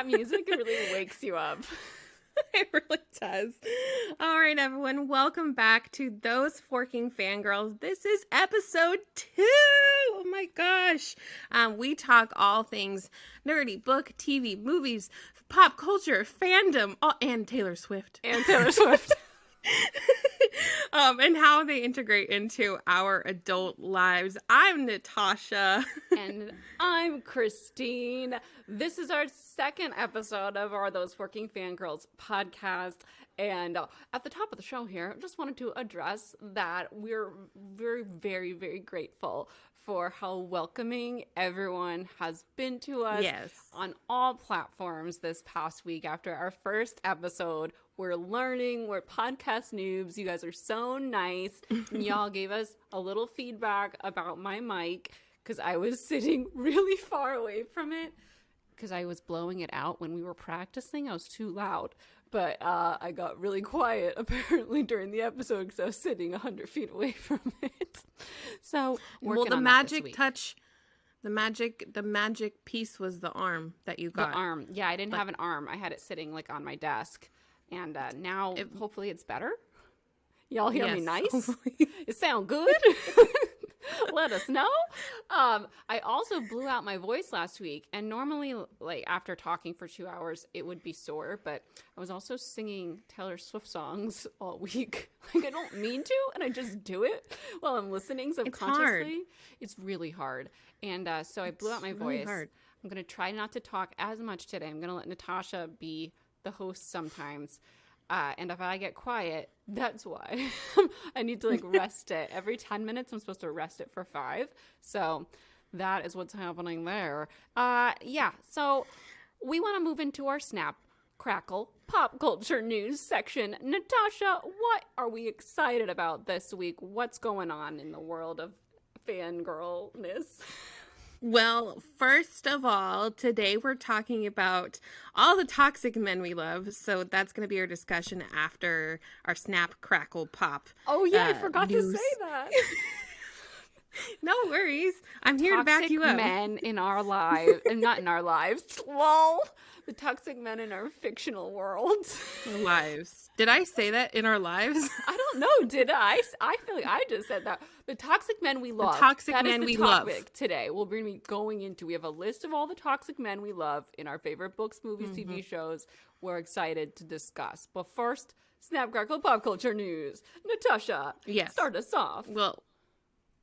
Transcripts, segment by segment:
That music really wakes you up. It really does. All right, everyone. Welcome back to Those Forking Fangirls. This is episode 2. Oh my gosh. We talk all things nerdy, book, TV, movies, pop culture, fandom, and Taylor Swift. And how they integrate into our adult lives. I'm Natasha. And I'm Christine. This is our second episode of our Those Working Fangirls podcast. And at the top of the show here, I just wanted to address that we're very, very, very grateful for how welcoming everyone has been to us on all platforms this past week after our first episode. We're learning, we're podcast noobs. You guys are so nice. Y'all gave us a little feedback about my mic because I was sitting really far away from it because I was blowing it out when we were practicing. I was too loud. But I got really quiet apparently during the episode because I was sitting 100 feet away from it. So the magic touch, the magic piece was the arm that you got. The arm. Yeah, I didn't have an arm. I had it sitting like on my desk. And now hopefully it's better. Y'all hear me nice? Hopefully. It sound good? Let us know. I also blew out my voice last week, and normally, like after talking for 2 hours, it would be sore. But I was also singing Taylor Swift songs all week. Like I don't mean to, and I just do it while I'm listening subconsciously. It's really hard, and so I blew out my voice. Hard. I'm gonna try not to talk as much today. I'm gonna let Natasha be the host sometimes. And if I get quiet, that's why. I need to rest it. Every 10 minutes, I'm supposed to rest it for 5. So that is what's happening there. So we want to move into our Snap, Crackle, pop culture news section. Natasha, what are we excited about this week? What's going on in the world of fangirlness? Well, first of all, today we're talking about all the toxic men we love. So that's going to be our discussion after our Snap, Crackle, Pop. Oh, yeah, I forgot to say that. No worries. I'm here to back you up. Toxic men in our lives, and not in our lives. Lol. The toxic men in our fictional worlds. Lives. Did I say that in our lives? I don't know. Did I? I feel like I just said that. The toxic men we love. The toxic men we love. Today we'll be going into. We have a list of all the toxic men we love in our favorite books, movies, TV shows. We're excited to discuss. But first, Snap, Crackle, pop culture news. Natasha, start us off. Well,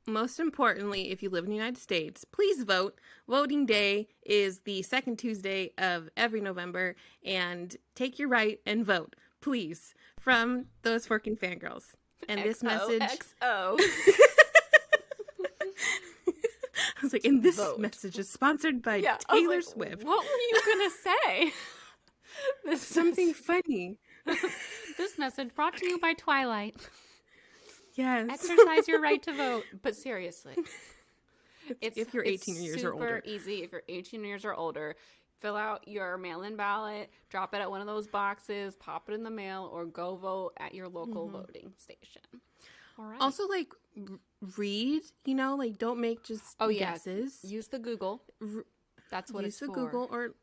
most importantly, if you live in the United States, please vote. Voting day is the second Tuesday of every November, and take your right and vote, please, from Those Forking Fangirls. And this message... XO. I was like, and this message is sponsored by Taylor Swift. What were you going to say? Something funny. This message brought to you by Twilight. Yes. Exercise your right to vote. But seriously. If you're 18 years or older. It's super easy. If you're 18 years or older, fill out your mail-in ballot, drop it at one of those boxes, pop it in the mail, or go vote at your local voting station. All right. Also, read, don't make just guesses. Use the Google. That's what it's for. Use the Google or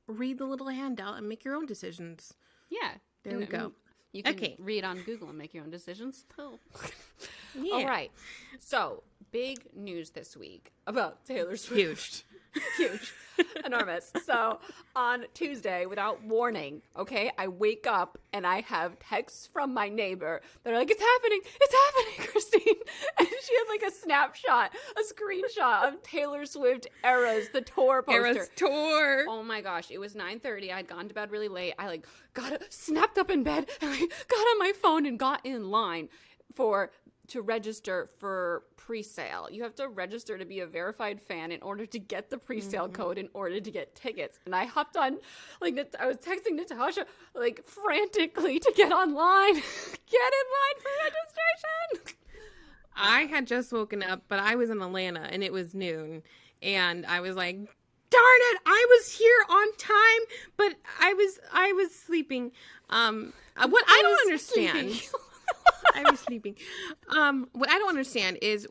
read the little handout and make your own decisions. Yeah. There we go. You can read on Google and make your own decisions too. All right. So, big news this week about Taylor Swift. Huge. Enormous. So, on Tuesday, without warning, I wake up and I have texts from my neighbor that are like, it's happening, Christine. And she had a snapshot, a screenshot of Taylor Swift Eras, the tour poster. Eras tour. Oh my gosh. It was 9:30. I'd gone to bed really late. I snapped up in bed and I got on my phone and got in line to register for pre-sale. You have to register to be a verified fan in order to get the pre-sale code in order to get tickets. And I hopped on, I was texting Natasha, frantically to get online. Get in line for registration. I had just woken up, but I was in Atlanta and it was noon. And I was like, darn it, I was here on time, but I was sleeping. What I don't understand... I was sleeping. What I don't understand is,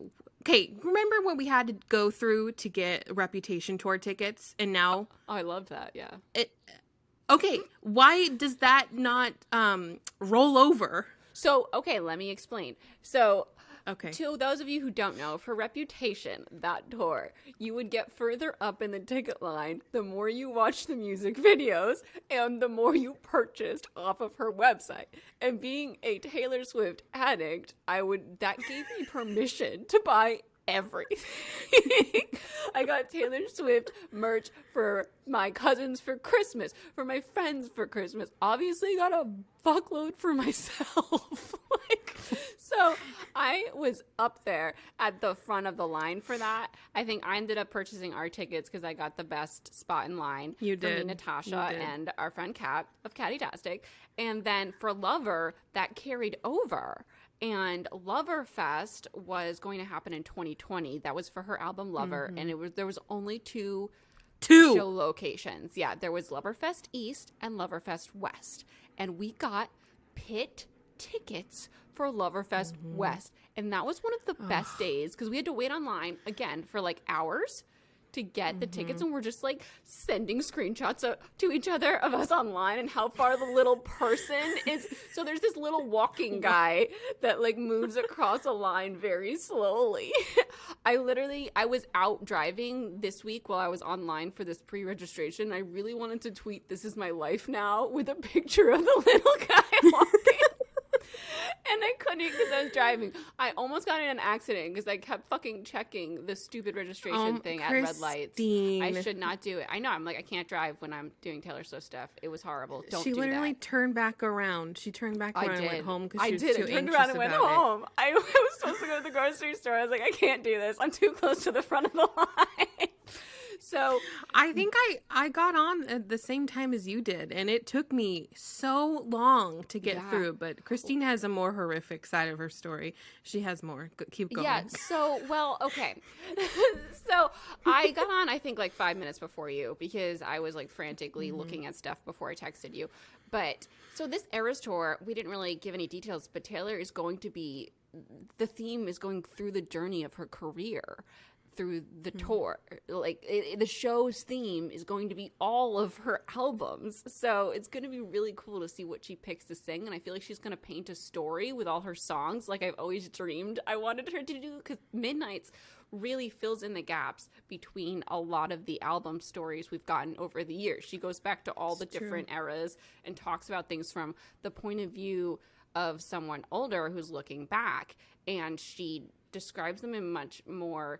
remember what we had to go through to get Reputation tour tickets, and now I love that. Yeah. Okay, why does that not roll over? So, okay, let me explain. So, okay, to those of you who don't know, for Reputation, that tour, you would get further up in the ticket line the more you watched the music videos and the more you purchased off of her website. And being a Taylor Swift addict, that gave me permission to buy everything. I got Taylor Swift merch for my cousins for Christmas, for my friends for Christmas. Obviously got a fuckload for myself. So I was up there at the front of the line for that. I think I ended up purchasing our tickets because I got the best spot in line. You did. Me, Natasha, and our friend Kat of Catty-tastic. And then for Lover, that carried over. And Loverfest was going to happen in 2020. That was for her album Lover, and there was only two show locations. Yeah, there was Loverfest East and Loverfest West, and we got pit tickets for Loverfest West, and that was one of the best days because we had to wait online again for like hours to get the tickets, and we're just like sending screenshots to each other of us online and how far the little person is. So there's this little walking guy that like moves across a line very slowly. I was out driving this week while I was online for this pre-registration. I really wanted to tweet "This is my life now" with a picture of the little guy walking. And I couldn't because I was driving. I almost got in an accident because I kept fucking checking the stupid registration thing at red lights. I should not do it. I know. I'm like, I can't drive when I'm doing Taylor Swift stuff. It was horrible. Don't do that. She literally turned back around. She turned back around and went home because she was too anxious about it. I turned around and went home. I was supposed to go to the grocery store. I was like, I can't do this. I'm too close to the front of the line. So I think I got on at the same time as you did, and it took me so long to get through. But Christine has a more horrific side of her story. She has more. Keep going. Yeah. So, well, okay. So I got on, I think, like 5 minutes before you because I was like frantically looking at stuff before I texted you. But so this Eras tour, we didn't really give any details, but Taylor is going to be, the theme is going through the journey of her career. Through the tour, like the show's theme is going to be all of her albums, so it's going to be really cool to see what she picks to sing. And I feel like she's going to paint a story with all her songs, like I've always dreamed I wanted her to do. Because Midnights really fills in the gaps between a lot of the album stories we've gotten over the years. She goes back to all the different eras and talks about things from the point of view of someone older who's looking back, and she describes them in much more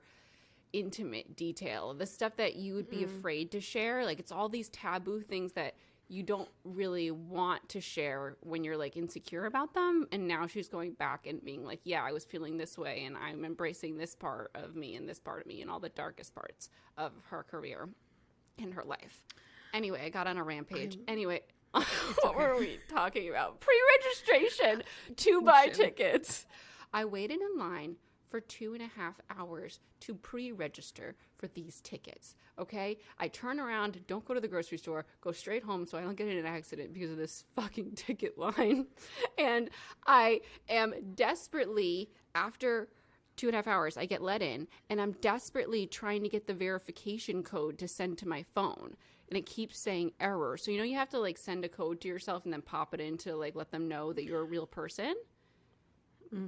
intimate detail, the stuff that you would be afraid to share. Like, it's all these taboo things that you don't really want to share when you're like insecure about them. And now she's going back and being like, yeah, I was feeling this way, and I'm embracing this part of me and this part of me and all the darkest parts of her career and her life. Anyway, I got on a rampage. Anyway, what were we talking about? Pre-registration to buy tickets. I waited in line for 2.5 hours to pre-register for these tickets. Okay, I turn around, don't go to the grocery store, go straight home so I don't get in an accident because of this fucking ticket line. And I am desperately, after 2.5 hours, I get let in, and I'm desperately trying to get the verification code to send to my phone. And it keeps saying error. So, you have to like send a code to yourself and then pop it in to like let them know that you're a real person.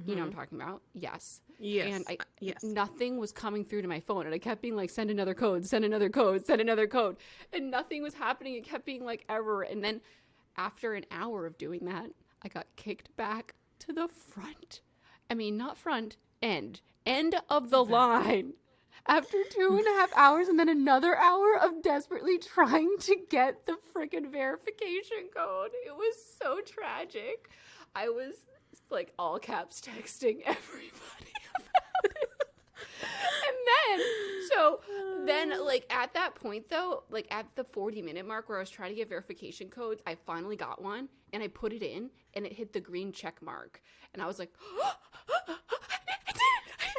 You know what I'm talking about? Yes. Yes. And nothing was coming through to my phone. And I kept being like, send another code, send another code, send another code. And nothing was happening. It kept being like error. And then after an hour of doing that, I got kicked back to the front. I mean, not front, end of the line. After 2.5 hours and then another hour of desperately trying to get the freaking verification code. It was so tragic. I was like all caps texting everybody about it. And then like at that point though, like at the 40-minute mark where I was trying to get verification codes, I finally got one and I put it in and it hit the green check mark. And I was like,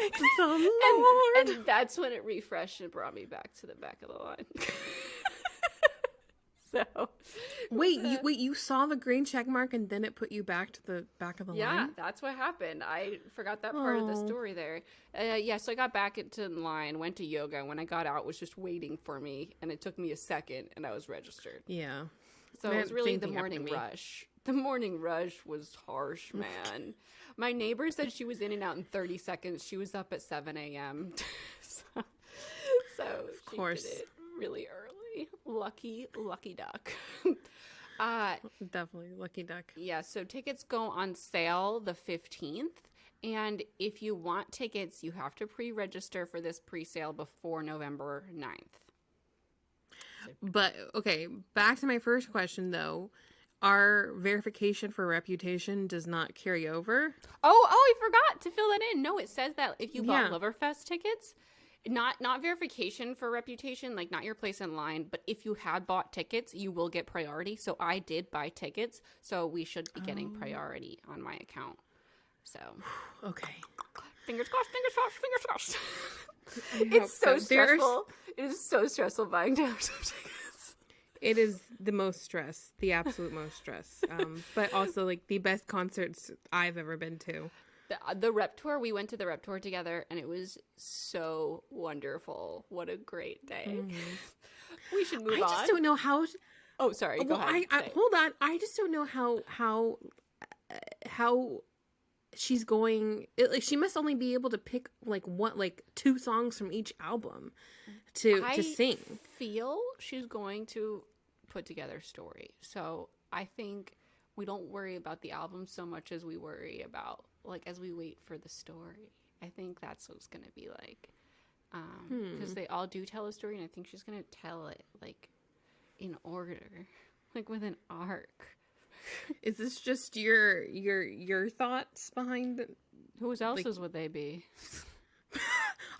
I did it. And that's when it refreshed and brought me back to the back of the line. So wait, you saw the green check mark and then it put you back to the back of the line? Yeah, that's what happened. I forgot that part of the story there. So I got back into the line, went to yoga, and when I got out, it was just waiting for me, and it took me a second, and I was registered. Yeah. So it was really the morning rush. The morning rush was harsh, man. My neighbor said she was in and out in 30 seconds. She was up at 7 a.m. so of course. She did it really early. Lucky duck. Definitely lucky duck. Yeah, so tickets go on sale the 15th. And if you want tickets, you have to pre-register for this pre-sale before November 9th. But, okay, back to my first question, though. Our verification for reputation does not carry over. Oh, I forgot to fill that in. No, it says that if you bought Loverfest tickets, not verification for reputation, like not your place in line, but if you had bought tickets, you will get priority. So I did buy tickets, so we should be getting priority on my account. So, okay. Fingers crossed. It's so stressful. It is so stressful buying Taylor Swift tickets. It is the most stress, the absolute most stress. But also like the best concerts I've ever been to. The Rep Tour, we went to the Rep Tour together, and it was so wonderful. What a great day. Mm-hmm. We should move on. I just don't know how... Oh, sorry. Go ahead. Hold on. I just don't know how she's going... she must only be able to pick like 2 songs from each album to sing. I feel she's going to put together a story. So I think we don't worry about the album so much as we worry about, like, as we wait for the story. I think that's what it's going to be like. Because they all do tell a story, and I think she's going to tell it, like, in order. Like, with an arc. Is this just your thoughts behind it? Whose else's would they be?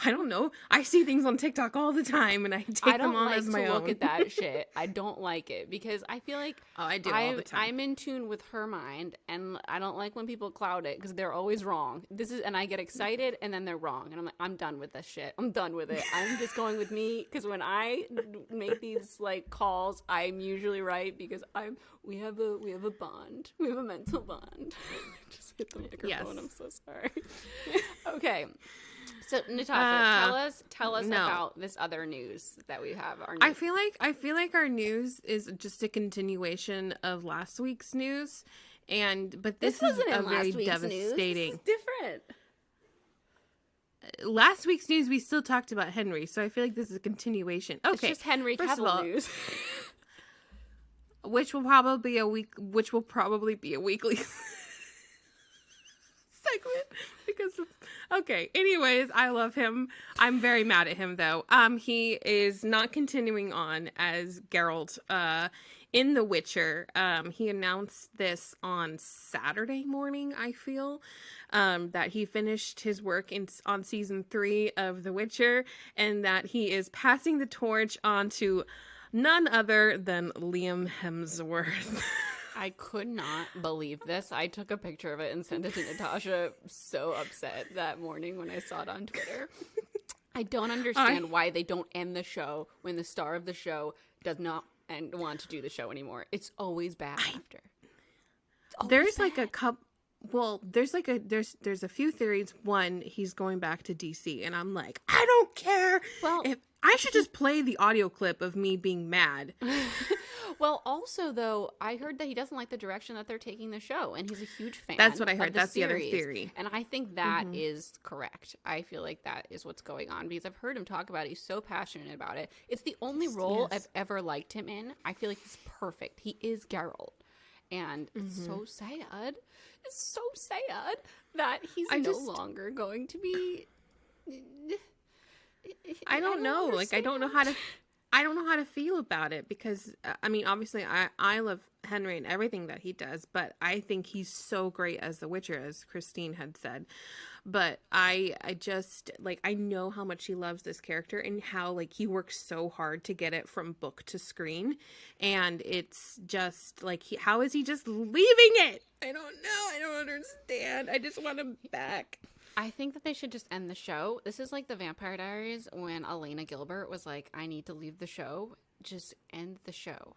I don't know. I see things on TikTok all the time, and I take them on as my own. I don't like to look at that shit. I don't like it because I feel like I do all the time. I'm in tune with her mind, and I don't like when people cloud it because they're always wrong. And I get excited, and then they're wrong, and I'm like, I'm done with this shit. I'm done with it. I'm just going with me because when I make these like calls, I'm usually right because we have a bond. We have a mental bond. Just hit the microphone. Yes. I'm so sorry. Okay. So Natasha, tell us about this other news that we have. I feel like our news is just a continuation of last week's news, but this is a very devastating. This is different. Last week's news we still talked about Henry, so I feel like this is a continuation. Okay, it's just Henry Cavill news. Which will probably be a weekly segment because okay, anyways, I love him. I'm very mad at him though. He is not continuing on as Geralt in The Witcher. He announced this on Saturday morning, I feel, that he finished his work on season 3 of The Witcher, and that he is passing the torch on to none other than Liam Hemsworth. I could not believe this. I took a picture of it and sent it to Natasha. So upset that morning when I saw it on Twitter. I don't understand why they don't end the show when the star of the show does not want to do the show anymore. It's always bad after. There's like a couple. Well, there's a few theories. One, he's going back to DC, and I'm like, I don't care. Well, if I should just play the audio clip of me being mad. Well, also, though, I heard that he doesn't like the direction that they're taking the show, and he's a huge fan. That's what I heard. That's series. The other theory. And I think that is correct. I feel like that is what's going on, because I've heard him talk about it. He's so passionate about it. It's the only role I've ever liked him in. I feel like he's perfect. He is Geralt. And it's so sad. It's so sad that he's no longer going to be... I don't know. Like, I don't know how to feel about it, because I mean, obviously I love Henry and everything that he does, but I think he's so great as the Witcher, as Christine had said. But I just, like, I know how much he loves this character and how, like, he works so hard to get it from book to screen, and it's just like, how is he just leaving it? I don't know. I don't understand. I just want him back. I think that they should just end the show. This is like the Vampire Diaries when Elena Gilbert was like, I need to leave the show. Just end the show.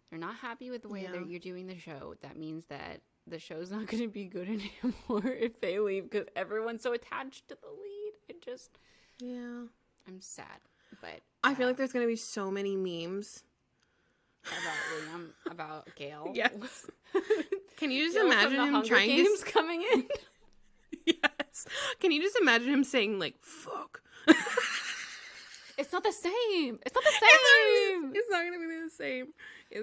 They're not happy with the way that you're doing the show. That means that the show's not going to be good anymore if they leave, because everyone's so attached to the lead. I'm sad. But I feel like there's going to be so many memes about Liam, about Gale. Yes. Can you just Gale imagine from the him Hunger trying Games to... coming in? Yes. Can you just imagine him saying, like, fuck? It's not the same. It's not the same. It's not going to be the same.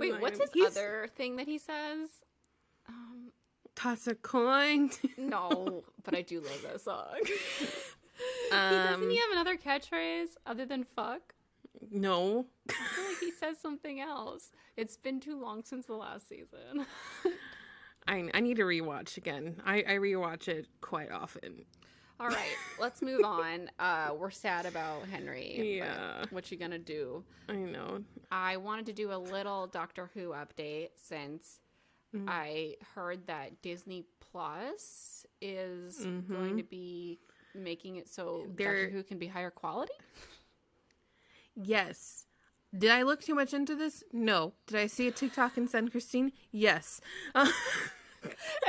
Wait, what's his other thing that he says? Toss a coin. No, but I do love that song. Doesn't he have another catchphrase other than fuck? No. I feel like he says something else. It's been too long since the last season. I need to rewatch again. I rewatch it quite often. All right, let's move on. We're sad about Henry. Yeah. What you gonna do? I know. I wanted to do a little Doctor Who update since I heard that Disney Plus is going to be making it so Doctor Who can be higher quality. Yes. Did I look too much into this? No. Did I see a TikTok and send Christine? Yes. And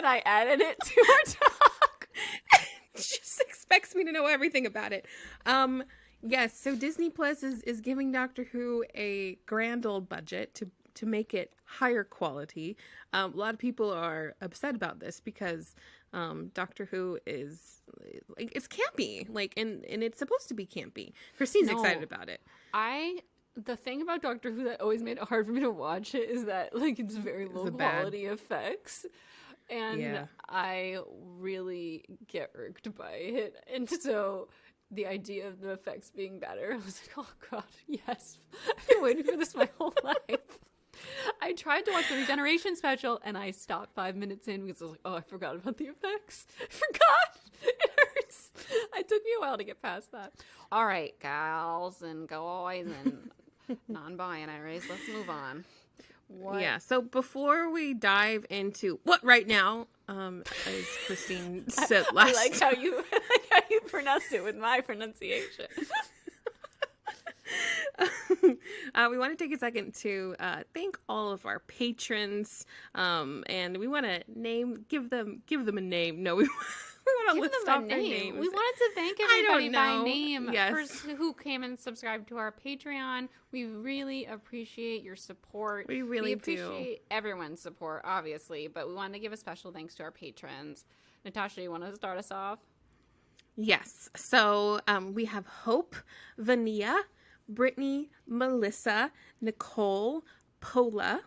I added it to our talk. She just expects me to know everything about it. Yes, so Disney Plus is giving Doctor Who a grand old budget to make it higher quality. A lot of people are upset about this because Doctor Who is like, it's campy, like, and it's supposed to be campy. Christine's excited about it. The thing about Doctor Who that always made it hard for me to watch it is that, like, it's very low quality effects. And I really get irked by it. And so the idea of the effects being better, I was like, oh God, yes. I've been waiting for this my whole life. I tried to watch the Regeneration special and I stopped 5 minutes in because I was like, oh, I forgot about the effects. I forgot. It hurts. It took me a while to get past that. All right, gals and guys and non-binaries, let's move on. What? Yeah, so before we dive into what right now, as Christine said last I like how you pronounced it with my pronunciation. We want to take a second to thank all of our patrons, and we want to give them a name. No, we want to list off their names. We wanted to thank everybody by name who came and subscribed to our Patreon. We really appreciate your support. We really appreciate everyone's support, obviously, but we wanted to give a special thanks to our patrons. Natasha, you want to start us off? Yes. So we have Hope, Vania, Brittany, Melissa, Nicole, Pola.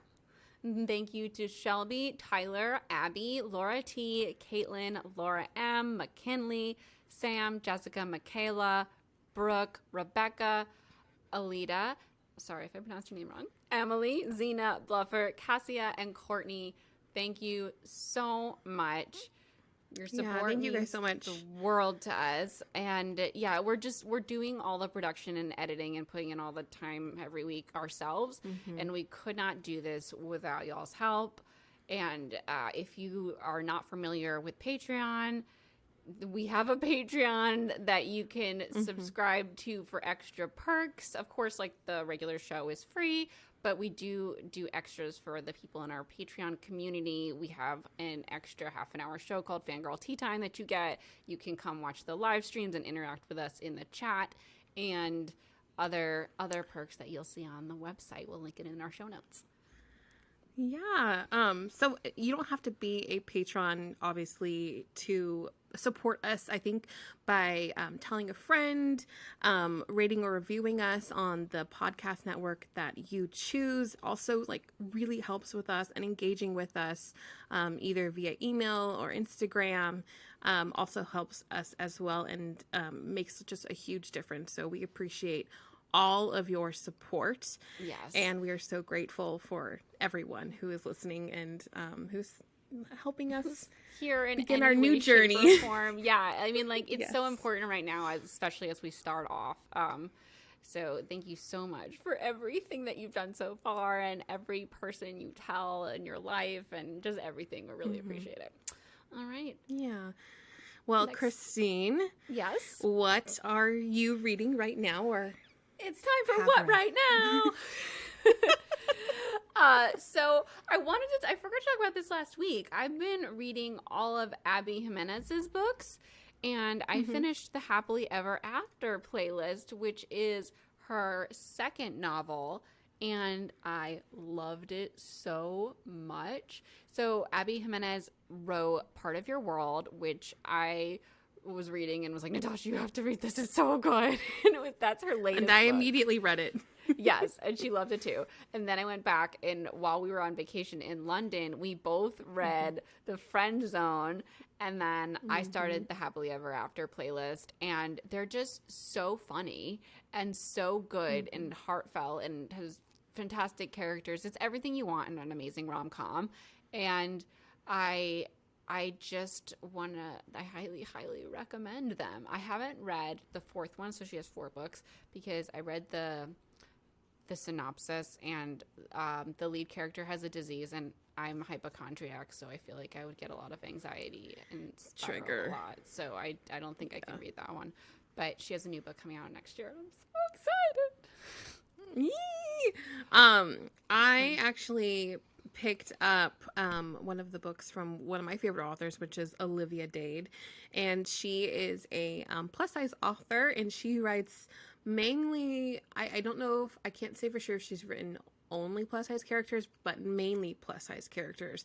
Thank you to Shelby, Tyler, Abby, Laura T, Caitlin, Laura M, McKinley, Sam, Jessica, Michaela, Brooke, Rebecca, Alita, sorry if I pronounced your name wrong, Emily, Zena, Bluffer, Cassia, and Courtney. Thank you so much. Your support thank you guys so much. The world to us. And we're doing all the production and editing and putting in all the time every week ourselves. And we could not do this without y'all's help. And if you are not familiar with Patreon, we have a Patreon that you can subscribe to for extra perks. Of course, like the regular show is free, but we do extras for the people in our Patreon community. We have an extra half-an-hour show called Fangirl Tea Time that you get. You can come watch the live streams and interact with us in the chat, and other perks that you'll see on the website. We'll link it in our show notes. Yeah. So you don't have to be a patron, obviously, to support us. I think by telling a friend, rating or reviewing us on the podcast network that you choose also, like, really helps with us and engaging with us, either via email or Instagram, also helps us as well, and makes just a huge difference. So we appreciate all of your support. Yes. And we are so grateful for everyone who is listening and who's helping us here in begin our new journey. Yeah, I mean, like, it's so important right now, especially as we start off. So thank you so much for everything that you've done so far and every person you tell in your life and just everything. We really appreciate it. All right. Yeah. Well, next. Christine. Yes. What are you reading right now, or? It's time for what right now? So I forgot to talk about this last week. I've been reading all of Abby Jimenez's books, and I finished the Happily Ever After playlist, which is her second novel. and I loved it so much. So Abby Jimenez wrote Part of Your World, which I was reading and was like, Natasha, you have to read this. It's so good. And that's her latest And I book. immediately read it. Yes, and she loved it too. And then I went back, and while we were on vacation in London, we both read The Friend Zone, and then I started the Happily Ever After playlist, and they're just so funny and so good and heartfelt and has fantastic characters. It's everything you want in an amazing rom-com. And I just want to, I highly, highly recommend them. I haven't read the fourth one, so she has 4 books, because I read the synopsis, and the lead character has a disease, and I'm hypochondriac, so I feel like I would get a lot of anxiety and spiral a lot. So I don't think I can read that one. But she has a new book coming out next year, and I'm so excited. Yee! I actually picked up one of the books from one of my favorite authors, which is Olivia Dade, and she is a plus size author, and she writes mainly, I don't know if, I can't say for sure if she's written only plus size characters, but mainly plus size characters.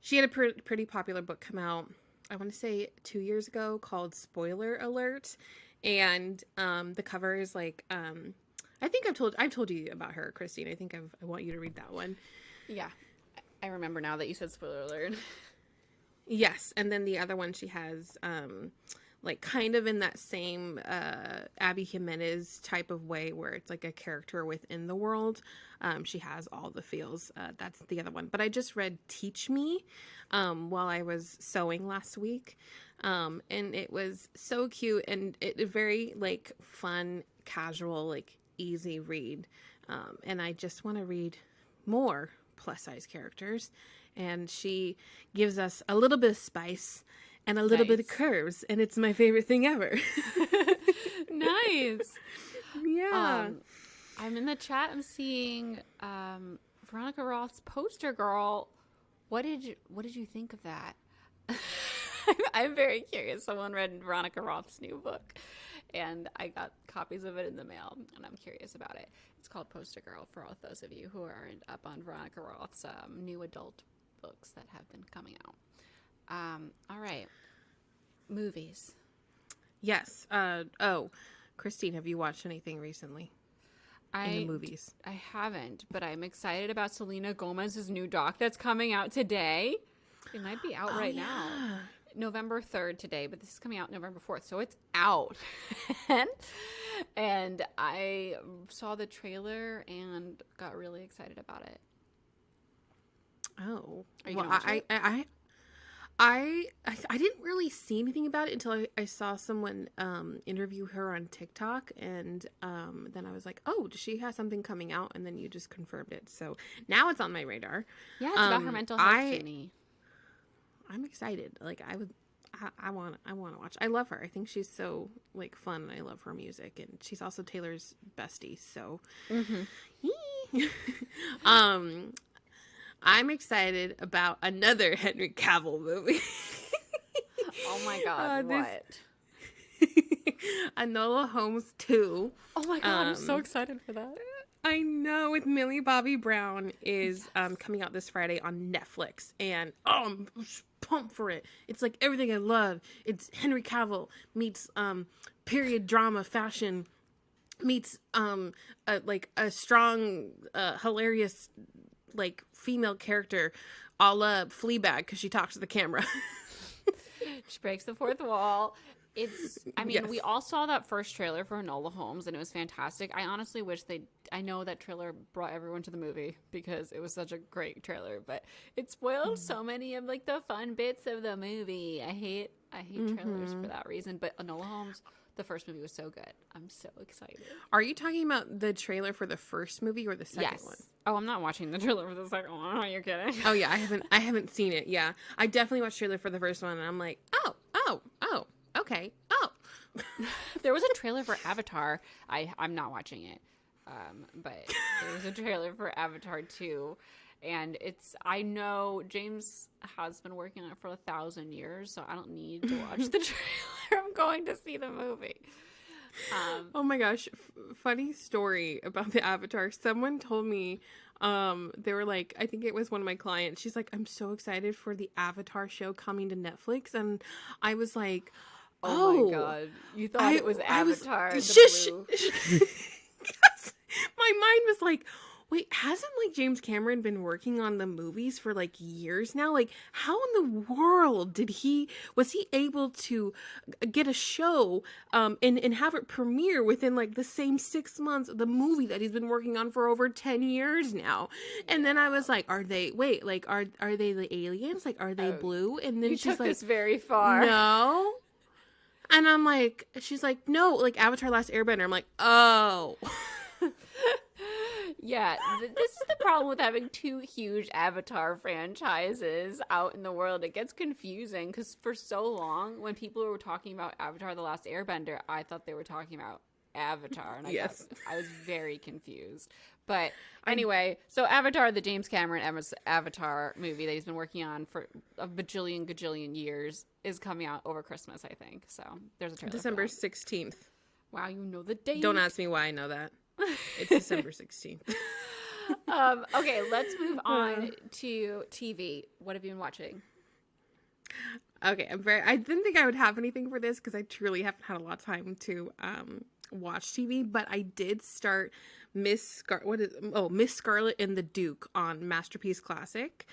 She had a pretty popular book come out, I want to say 2 years ago, called Spoiler Alert, and the cover is like, I think I've told you about her, Christine. I think I want you to read that one. Yeah, I remember now that you said spoiler alert. Yes, and then the other one she has, like kind of in that same Abby Jimenez type of way, where it's like a character within the world. She has all the feels. That's the other one. But I just read Teach Me while I was sewing last week, and it was so cute, and it very like fun, casual, like easy read. And I just want to read more plus size characters, and she gives us a little bit of spice and a little bit of curves, and it's my favorite thing ever. Nice. Yeah. I'm in the chat. I'm seeing Veronica Roth's Poster Girl. What did you think of that? I'm very curious. Someone read Veronica Roth's new book, and I got copies of it in the mail, and I'm curious about it. It's called Poster Girl, for all those of you who aren't up on Veronica Roth's new adult books that have been coming out. All right. Movies. Yes. Christine, have you watched anything recently in the movies? I haven't, but I'm excited about Selena Gomez's new doc that's coming out today. It might be out right now. November 3rd today, but this is coming out November 4th, so it's out. And I saw the trailer and got really excited about it. Oh, are you gonna watch it? I didn't really see anything about it until I saw someone interview her on TikTok, and then I was like, oh, does she have something coming out? And then you just confirmed it, so now it's on my radar. Yeah, it's about her mental health journey. I'm excited. Like I want to watch. I love her. I think she's so like fun, and I love her music, and she's also Taylor's bestie. So, I'm excited about another Henry Cavill movie. Oh my god, what? Enola Holmes 2. Oh my god, I'm so excited for that. I know, with Millie Bobby Brown is coming out this Friday on Netflix, and I'm pumped for it. It's like everything I love. It's Henry Cavill meets period drama fashion meets like a strong hilarious like female character, a la Fleabag, because she talks to the camera. She breaks the fourth wall. We all saw that first trailer for Enola Holmes, and it was fantastic. I honestly wish I know that trailer brought everyone to the movie because it was such a great trailer, but it spoiled so many of like the fun bits of the movie. I hate trailers for that reason, but Enola Holmes, the first movie, was so good. I'm so excited. Are you talking about the trailer for the first movie or the second one? Oh, I'm not watching the trailer for the second one. Are you kidding? Oh yeah, I haven't seen it. Yeah, I definitely watched the trailer for the first one, and I'm like, oh, okay, oh. There was a trailer for Avatar. I'm not watching it, but there was a trailer for Avatar 2, and I know James has been working on it for 1,000 years, so I don't need to watch the trailer. I'm going to see the movie. Oh my gosh, funny story about the Avatar. Someone told me they were like, I think it was one of my clients. She's like, I'm so excited for the Avatar show coming to Netflix, and I was like, oh my god, you thought it was Avatar the blue. My mind was like, wait, hasn't like James Cameron been working on the movies for like years now? Like, how in the world was he able to get a show and have it premiere within like the same 6 months of the movie that he's been working on for over 10 years now? And then I was like, are they the aliens? Like, are they blue? And then you she's took like, this very far. no. And I'm like, she's like, no, like Avatar Last Airbender. I'm like, oh. Yeah, this is the problem with having two huge Avatar franchises out in the world. It gets confusing because for so long, when people were talking about Avatar The Last Airbender, I thought they were talking about Avatar. And I was very confused. But anyway, so Avatar, the James Cameron Avatar movie that he's been working on for a gajillion years, is coming out over Christmas, I think. So there's a trailer. December 16th. Wow, you know the date. Don't ask me why I know that. It's December 16th. Okay, let's move on to TV. What have you been watching? Okay, I didn't think I would have anything for this because I truly haven't had a lot of time to watch TV, but I did start Miss Scarlet and the Duke on Masterpiece Classic.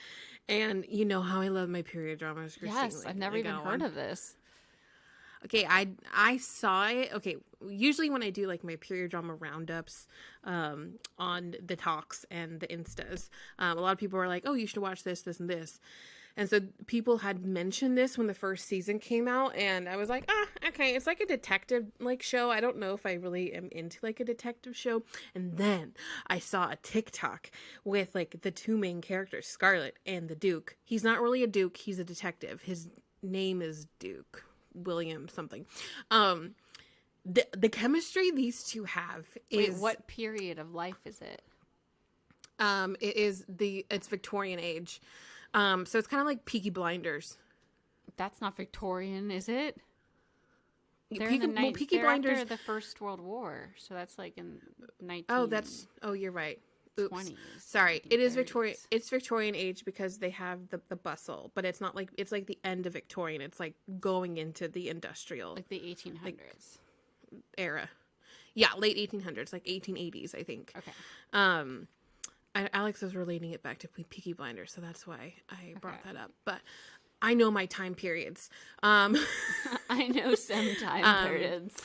And you know how I love my period dramas, Christine. Yes, I've never even heard of this. Okay, I saw it. Okay, usually when I do like my period drama roundups on the talks and the Instas, a lot of people are like, oh, you should watch this, this, and this. And so people had mentioned this when the first season came out, and I was like, okay, it's like a detective like show. I don't know if I really am into like a detective show. And then I saw a TikTok with like the two main characters, Scarlet and the Duke. He's not really a Duke, he's a detective. His name is Duke William something. The chemistry these two have is... Wait, what period of life is it? It's Victorian age. So it's kind of like Peaky Blinders. That's not Victorian, is it? They're Peaky Blinders after the First World War, so that's like in 19. Oh, you're right. Oops. 20s. Sorry, it is Victorian. It's Victorian age because they have the bustle, but it's not like it's like the end of Victorian. It's like going into the industrial, like the 1800s era. Yeah, late 1800s, like 1880s, I think. Okay. Alex was relating it back to Peaky Blinders, so that's why I brought that up. But I know my time periods. I know some time periods.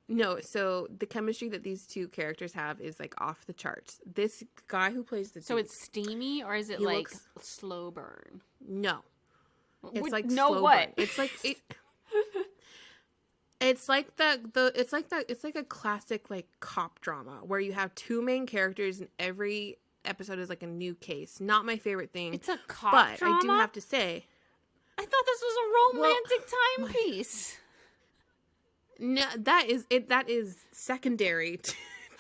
No, so the chemistry that these two characters have is like off the charts. This guy who plays the Duke, so it's steamy, or is it like slow burn? No, it's like no slow what? burn. It's like it. It's like it's like a classic like cop drama where you have two main characters and every episode is like a new case. Not my favorite thing. It's a cop but drama? I do have to say, I thought this was a romantic timepiece. No, that is secondary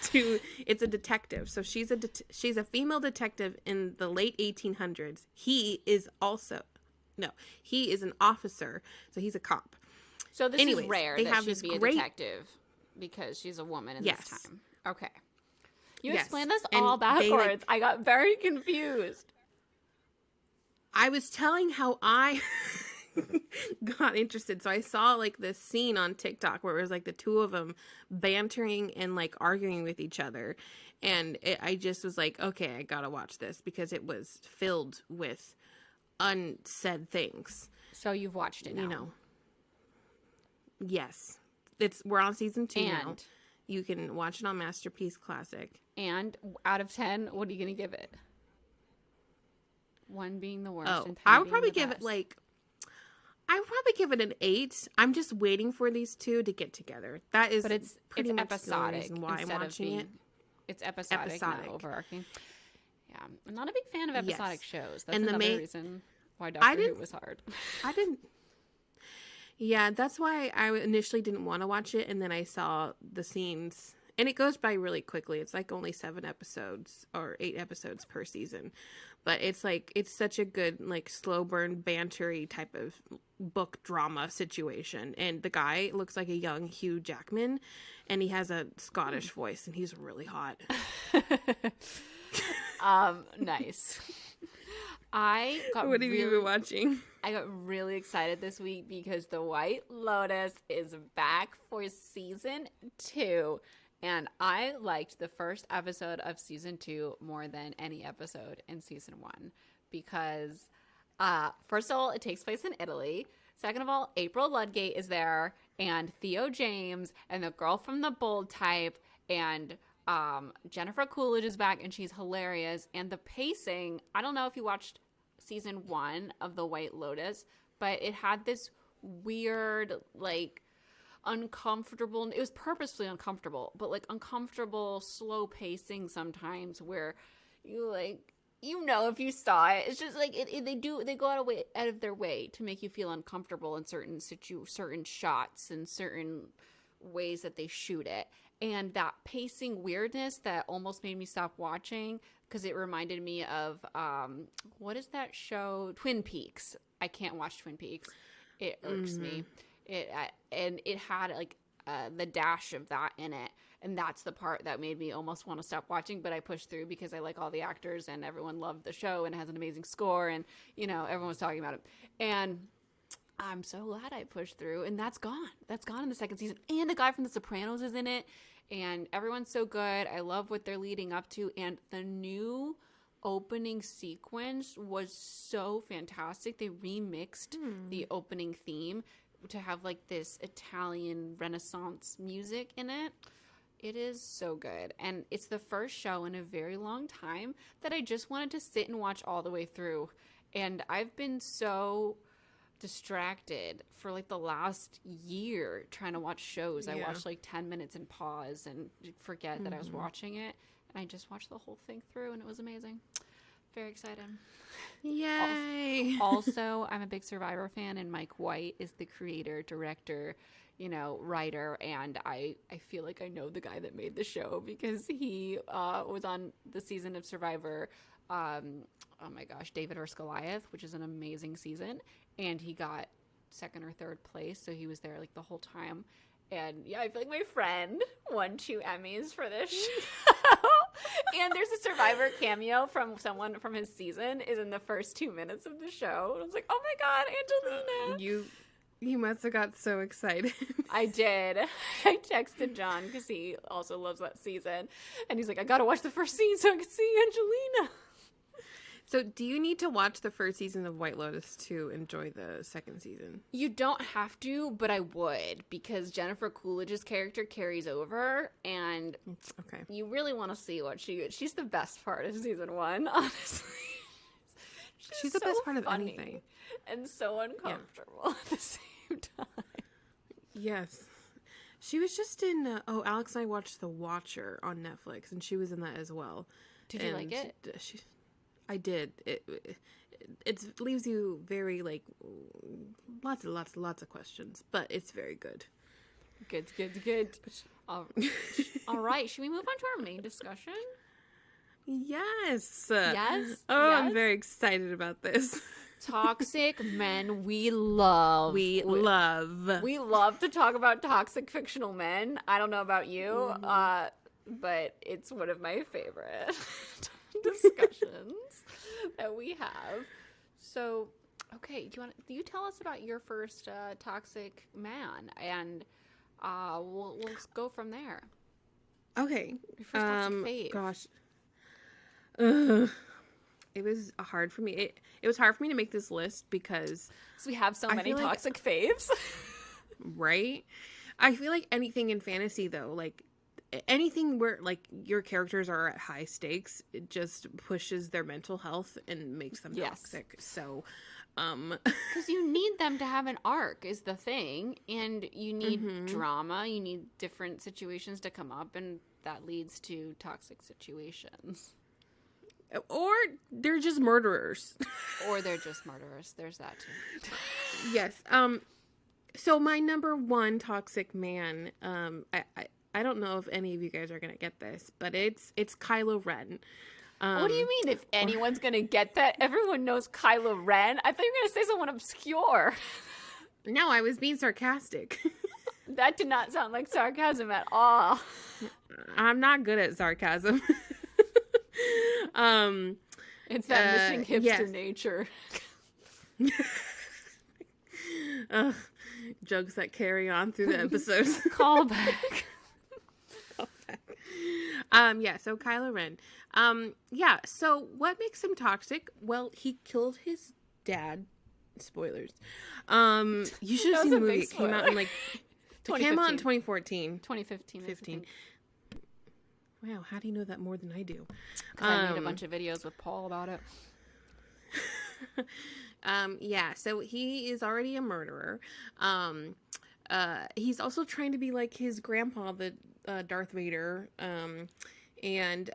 to it's a detective. So she's a female detective in the late 1800s. He is an officer, so he's a cop. So this is rare that she'd be a detective because she's a woman in this time. Okay. You explained this all backwards. I got very confused. I was telling how I got interested. So I saw like this scene on TikTok where it was like the two of them bantering and like arguing with each other. And I just was like, okay, I gotta watch this because it was filled with unsaid things. So you've watched it now. You know. Yes. We're on season 2 now. You can watch it on Masterpiece Classic. And out of 10, what are you going to give it? 1 being the worst. And 10 I would probably being give it I would probably give it an 8. I'm just waiting for these two to get together. That is, but it's much episodic. The reason why I'm watching it. It's episodic, not overarching. Yeah, I'm not a big fan of episodic shows. That's another reason why Doctor Who was hard. I didn't. Yeah, that's why I initially didn't want to watch it, and then I saw the scenes, and it goes by really quickly. It's like only 7 episodes or 8 episodes per season, but it's such a good, like, slow burn, bantery type of book drama situation. And the guy looks like a young Hugh Jackman, and he has a Scottish voice, and he's really hot. Nice. What have you been watching? I got really excited this week because The White Lotus is back for season 2. And I liked the first episode of season 2 more than any episode in season 1 because, first of all, it takes place in Italy. Second of all, April Ludgate is there, and Theo James, and the girl from The Bold Type, and Jennifer Coolidge is back, and she's hilarious. And the pacing, I don't know if you watched season 1 of The White Lotus, but it had this weird, like, uncomfortable, it was purposefully uncomfortable, but like uncomfortable slow pacing sometimes where you like, if you saw it, it's just like they go out of their way to make you feel uncomfortable in certain shots and certain ways that they shoot it. And that pacing weirdness that almost made me stop watching because it reminded me of what is that show, Twin Peaks. I can't watch Twin Peaks, it irks me. And it had like the dash of that in it, and that's the part that made me almost want to stop watching, but I pushed through because I like all the actors and everyone loved the show and it has an amazing score and everyone was talking about it, and I'm so glad I pushed through. And that's gone in the second season, and the guy from The Sopranos is in it, and everyone's so good. I love what they're leading up to, and the new opening sequence was so fantastic. They remixed the opening theme to have like this Italian Renaissance music in it. It is so good, and it's the first show in a very long time that I just wanted to sit and watch all the way through. And I've been so distracted for like the last year trying to watch shows. I watched like 10 minutes and pause and forget that I was watching it, and I just watched the whole thing through, and it was amazing. Very excited. Yay. Also, I'm a big Survivor fan, and Mike White is the creator, director, writer, and I feel like I know the guy that made the show because he was on the season of Survivor, oh my gosh, David vs. Goliath, which is an amazing season, and he got second or third place, so he was there like the whole time. And yeah, I feel like my friend won 2 Emmys for this show. And there's a Survivor cameo from someone from his season is in the first 2 minutes of the show. And I was like, oh my God, Angelina. You must have got so excited. I did. I texted John because he also loves that season. And he's like, I got to watch the first scene so I can see Angelina. So do you need to watch the first season of White Lotus to enjoy the second season? You don't have to, but I would, because Jennifer Coolidge's character carries over, and you really want to see what she's the best part of season 1, honestly. She's the best part of anything. And so uncomfortable at the same time. Yes. She was just in, Alex and I watched The Watcher on Netflix, and she was in that as well. Did you like it? I did. It leaves you very, like, lots of questions, but it's very good. Good. All right. Should we move on to our main discussion? Yes. Yes. Oh, yes. I'm very excited about this. Toxic men we love. We love to talk about toxic fictional men. I don't know about you, but it's one of my favorite discussions that we have. So, okay, do you tell us about your first toxic man, and we'll go from there. Okay. Your first toxic fave. Gosh. It was hard for me. It was hard for me to make this list because we have so many toxic faves. Right? I feel like anything in fantasy, though, like anything where like your characters are at high stakes, it just pushes their mental health and makes them toxic. So because you need them to have an arc is the thing, and you need drama, you need different situations to come up, and that leads to toxic situations. Or they're just murderers. There's that too. Yes. So my number one toxic man, I don't know if any of you guys are gonna get this, but it's Kylo Ren. What do you mean if anyone's going to get that? Everyone knows Kylo Ren. I thought you were going to say someone obscure. No, I was being sarcastic. That did not sound like sarcasm at all. I'm not good at sarcasm. It's that missing hipster nature. Jokes that carry on through the episodes. Callback. Yeah, so Kylo Ren. Yeah, so what makes him toxic? Well, he killed his dad. Spoilers. You should have seen the movie. It came out in like... It came out in 2014. 2015. Wow, how do you know that more than I do? I made a bunch of videos with Paul about it. Yeah, so he is already a murderer. He's also trying to be like his grandpa, the Darth Vader, and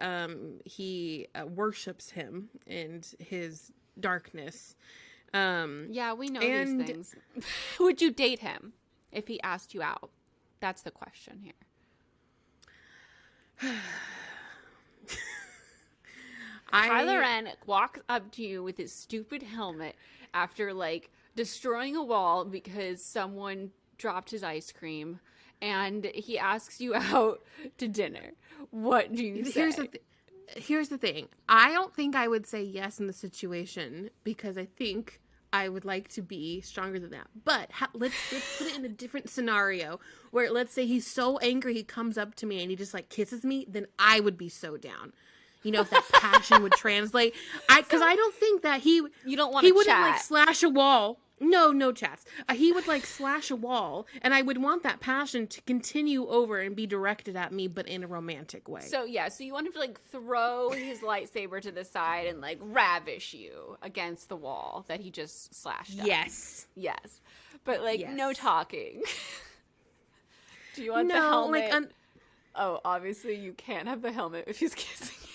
he worships him and his darkness. Yeah, we know these things. Would you date him if he asked you out? That's the question here. Kylo Ren walks up to you with his stupid helmet after like destroying a wall because someone dropped his ice cream, and he asks you out to dinner. What do you say? Here's the thing. I don't think I would say yes in the situation because I think I would like to be stronger than that. But let's put it in a different scenario where, let's say he's so angry he comes up to me and he just like kisses me, then I would be so down. You know, if that passion would translate. Because I don't think that you don't want to chat. He wouldn't like slash a wall. No chats. He would like slash a wall, and I would want that passion to continue over and be directed at me, but in a romantic way. So yeah, so you want him to like throw his lightsaber to the side and like ravish you against the wall that he just slashed up. Yes. But like no talking. Do you want the helmet? Oh, obviously you can't have the helmet if he's kissing you.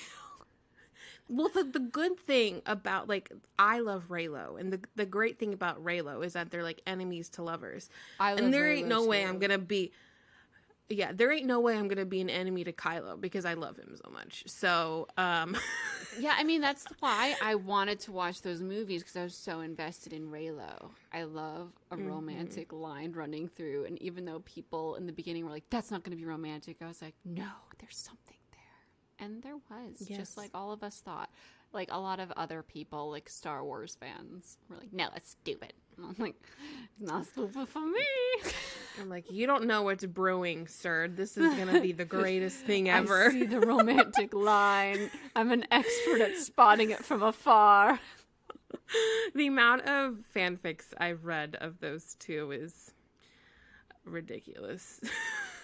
Well, the good thing about, like, I love Reylo, and the great thing about Reylo is that they're, like, enemies to lovers. And there ain't no way I'm gonna be... Yeah, there ain't no way I'm gonna be an enemy to Kylo, because I love him so much. So, Yeah, I mean, that's why I wanted to watch those movies, because I was so invested in Reylo. I love a romantic line running through, and even though people in the beginning were like, that's not gonna be romantic, I was like, no, there's something. And there was, just like all of us thought. Like a lot of other people, like Star Wars fans, were like, no, that's stupid. And I'm like, it's not stupid for me. I'm like, you don't know what's brewing, sir. This is going to be the greatest thing ever. I see the romantic line. I'm an expert at spotting it from afar. The amount of fanfics I've read of those two is ridiculous.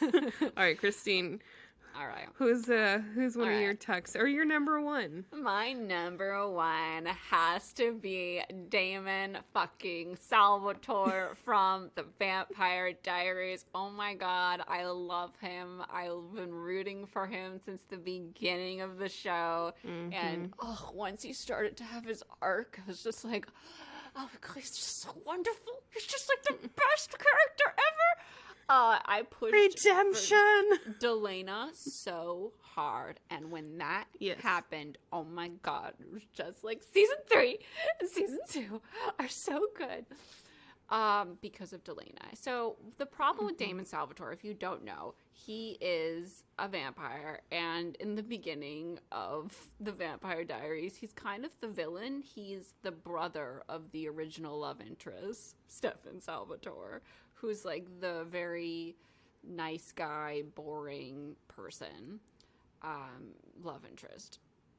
All right, Christine. All right. Who's one of your tucks or your number one? My number one has to be Damon fucking Salvatore from The Vampire Diaries. Oh my God, I love him. I've been rooting for him since the beginning of the show. Mm-hmm. And once he started to have his arc, I was just like, oh my God, he's just so wonderful. He's just like the best character ever. I pushed redemption Delena so hard, and when that happened, oh my God, it was just like season 3 and season 2 are so good because of Delena. So the problem with Damon Salvatore, if you don't know, he is a vampire, and in the beginning of The Vampire Diaries, he's kind of the villain. He's the brother of the original love interest, Stefan Salvatore, who's like the very nice guy, boring person, love interest.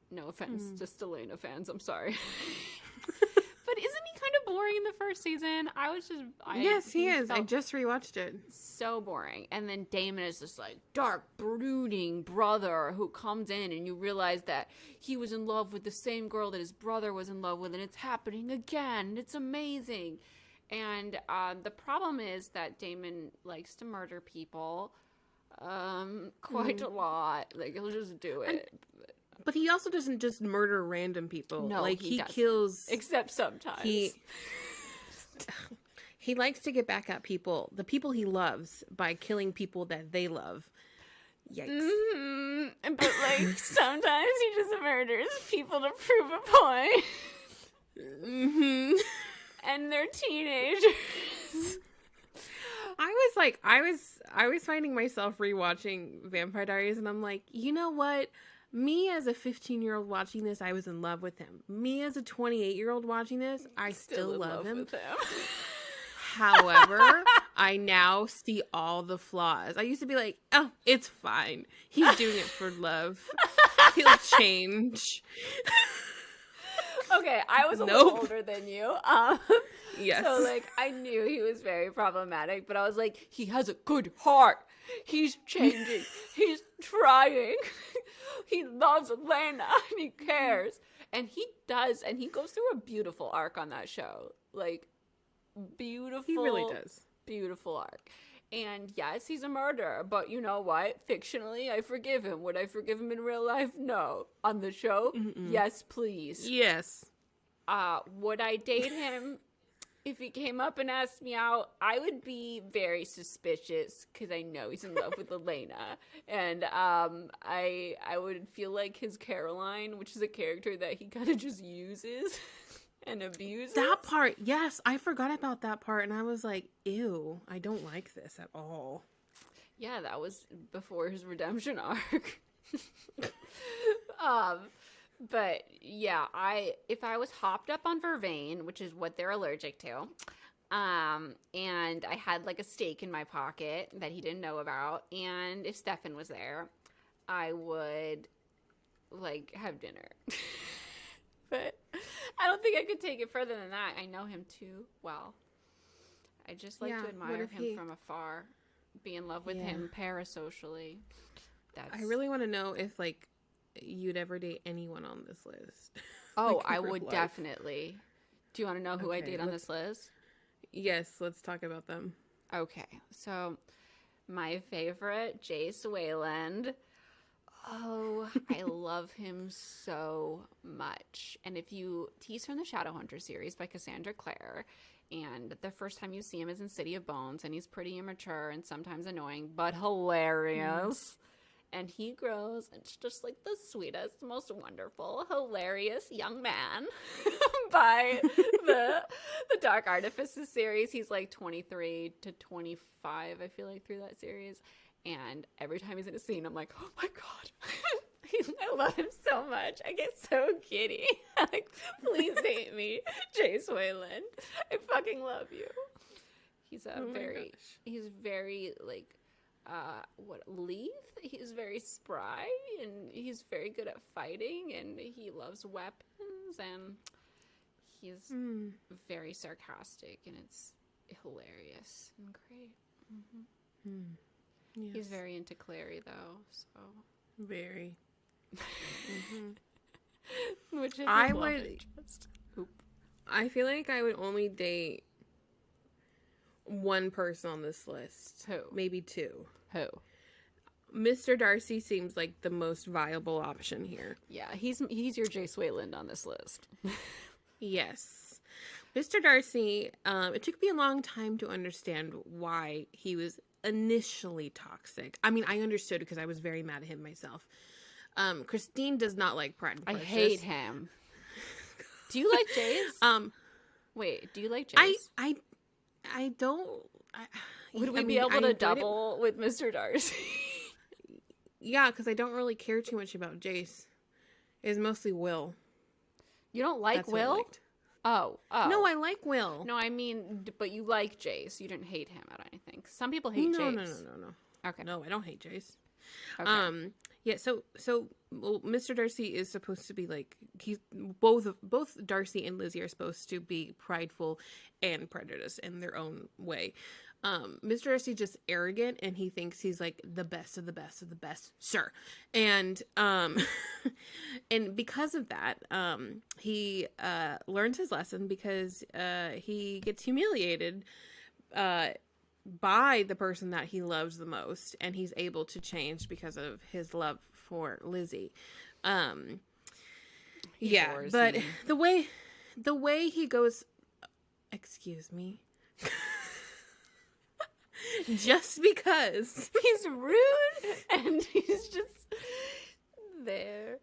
No offense to Stelena fans, I'm sorry. But isn't he kind of boring in the first season? Yes, he is. I just rewatched it. So boring. And then Damon is this like dark, brooding brother who comes in, and you realize that he was in love with the same girl that his brother was in love with, and it's happening again. It's amazing. And the problem is that Damon likes to murder people quite a lot. Like, he'll just do it. But he also doesn't just murder random people. No, like, he kills... Except sometimes. He likes to get back at people, the people he loves, by killing people that they love. Yikes. Mm-hmm. But, like, sometimes he just murders people to prove a point. Mm-hmm. And they're teenagers. I was finding myself rewatching Vampire Diaries, and I'm like, you know what? Me as a 15-year-old watching this, I was in love with him. Me as a 28-year-old watching this, I still love him. However, I now see all the flaws. I used to be like, oh, it's fine. He's doing it for love. He'll change. Okay, I was a little older than you. Yes. So, like, I knew he was very problematic, but I was like, he has a good heart. He's changing. He's trying. He loves Elena and he cares. And he does. And he goes through a beautiful arc on that show. Like, beautiful. He really does. Beautiful arc. And yes, he's a murderer, but you know what? Fictionally, I forgive him. Would I forgive him in real life? No. On the show? Mm-mm. Yes, please. Yes. Would I date him if he came up and asked me out? I would be very suspicious because I know he's in love with Elena. And I would feel like his Caroline, which is a character that he kind of just uses and abuses. That part, yes, I forgot about that part, and I was like, ew, I don't like this at all. Yeah, that was before his redemption arc. But yeah, if I was hopped up on vervain, which is what they're allergic to, and I had like a steak in my pocket that he didn't know about, and if Stefan was there, I would like have dinner. But I don't think I could take it further than that. I know him too well. I just like to admire him from afar, be in love with him parasocially. I really want to know if like you'd ever date anyone on this list. Oh, like I would definitely. Do you want to know who I date on this list? Yes, let's talk about them. Okay, so my favorite, Jace Wayland. Oh, I love him so much. And he's from the Shadowhunter series by Cassandra Clare. And the first time you see him is in City of Bones. And he's pretty immature and sometimes annoying, but hilarious. And he grows and it's just like the sweetest, most wonderful, hilarious young man by the Dark Artifices series. He's like 23 to 25, I feel like, through that series. And every time he's in a scene, I'm like, oh my God. I love him so much. I get so giddy. Like, please date me, Jace Wayland. I fucking love you. He's very like, lithe. He's very spry and he's very good at fighting and he loves weapons and he's very sarcastic and it's hilarious and great. Mm-hmm. Yes. He's very into Clary, though, so. Very. Which is I feel like I would only date one person on this list. Who? Maybe two. Who? Mr. Darcy seems like the most viable option here. Yeah, he's your Jace Wayland on this list. Yes. Mr. Darcy, it took me a long time to understand why he was initially toxic. I mean, I understood because I was very mad at him myself. Christine does not like Pride and Prejudice. I hate him. Do you like Jace? Wait, do you like Jace? I don't. Would we be able to double with Mr. Darcy? Yeah, because I don't really care too much about Jace. It's mostly Will. You don't like Will? Oh. No, I like Will. No, I mean, but you like Jace. You didn't hate him at anything. Some people hate Jace. No. Okay. No, I don't hate Jace. Okay. Yeah, so well, Mr. Darcy is supposed to be like he's both Darcy and Lizzie are supposed to be prideful and prejudiced in their own way. Mr. Darcy just arrogant and he thinks he's like the best of the best of the best, sir. And and because of that, he learns his lesson because he gets humiliated by the person that he loves the most, and he's able to change because of his love for Lizzie. Yeah, but the way he goes, excuse me. Just because. He's rude and he's just there.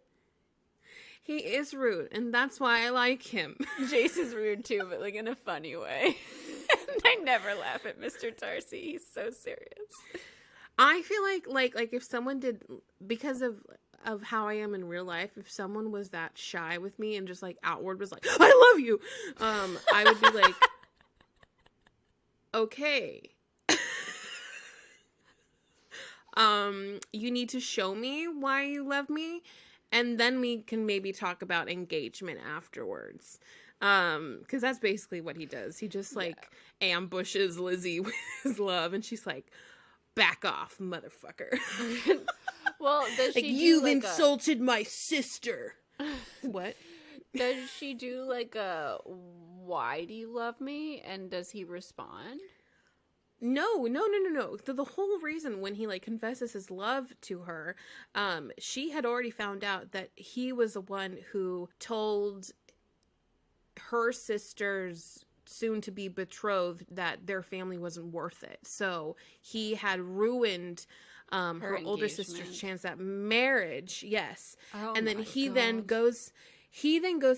He is rude, and that's why I like him. Jace is rude too, but like in a funny way. And I never laugh at Mr. Darcy. He's so serious. I feel like if someone did, because of how I am in real life, if someone was that shy with me and just like outward was like, I love you, I would be like, okay. You need to show me why you love me, and then we can maybe talk about engagement afterwards. Because that's basically what he does. He just like ambushes Lizzie with his love, and she's like, back off, motherfucker. Well, does she like, you've insulted my sister. What? Does she do like a why do you love me? And does he respond? No. The whole reason when he like confesses his love to her, she had already found out that he was the one who told her sister's soon-to-be betrothed that their family wasn't worth it. So he had ruined her older sister's chance at marriage. Yes. Oh, and then he goes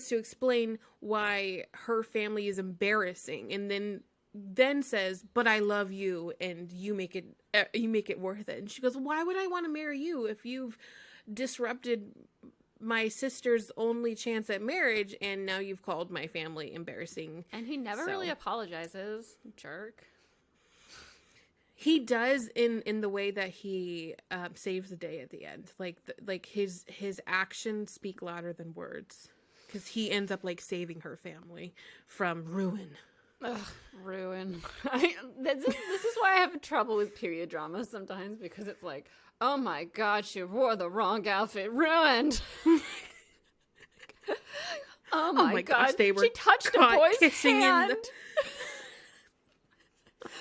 to explain why her family is embarrassing, and then says, but I love you and you make it worth it. And she goes, why would I want to marry you if you've disrupted my sister's only chance at marriage, and now you've called my family embarrassing? And he never really apologizes, jerk. He does in the way that he saves the day at the end. Like his actions speak louder than words, because he ends up like saving her family from ruin. Ugh, ruin. This is why I have trouble with period dramas sometimes, because it's like, oh my god, she wore the wrong outfit. Ruined. Oh my gosh, she touched a boy's hand.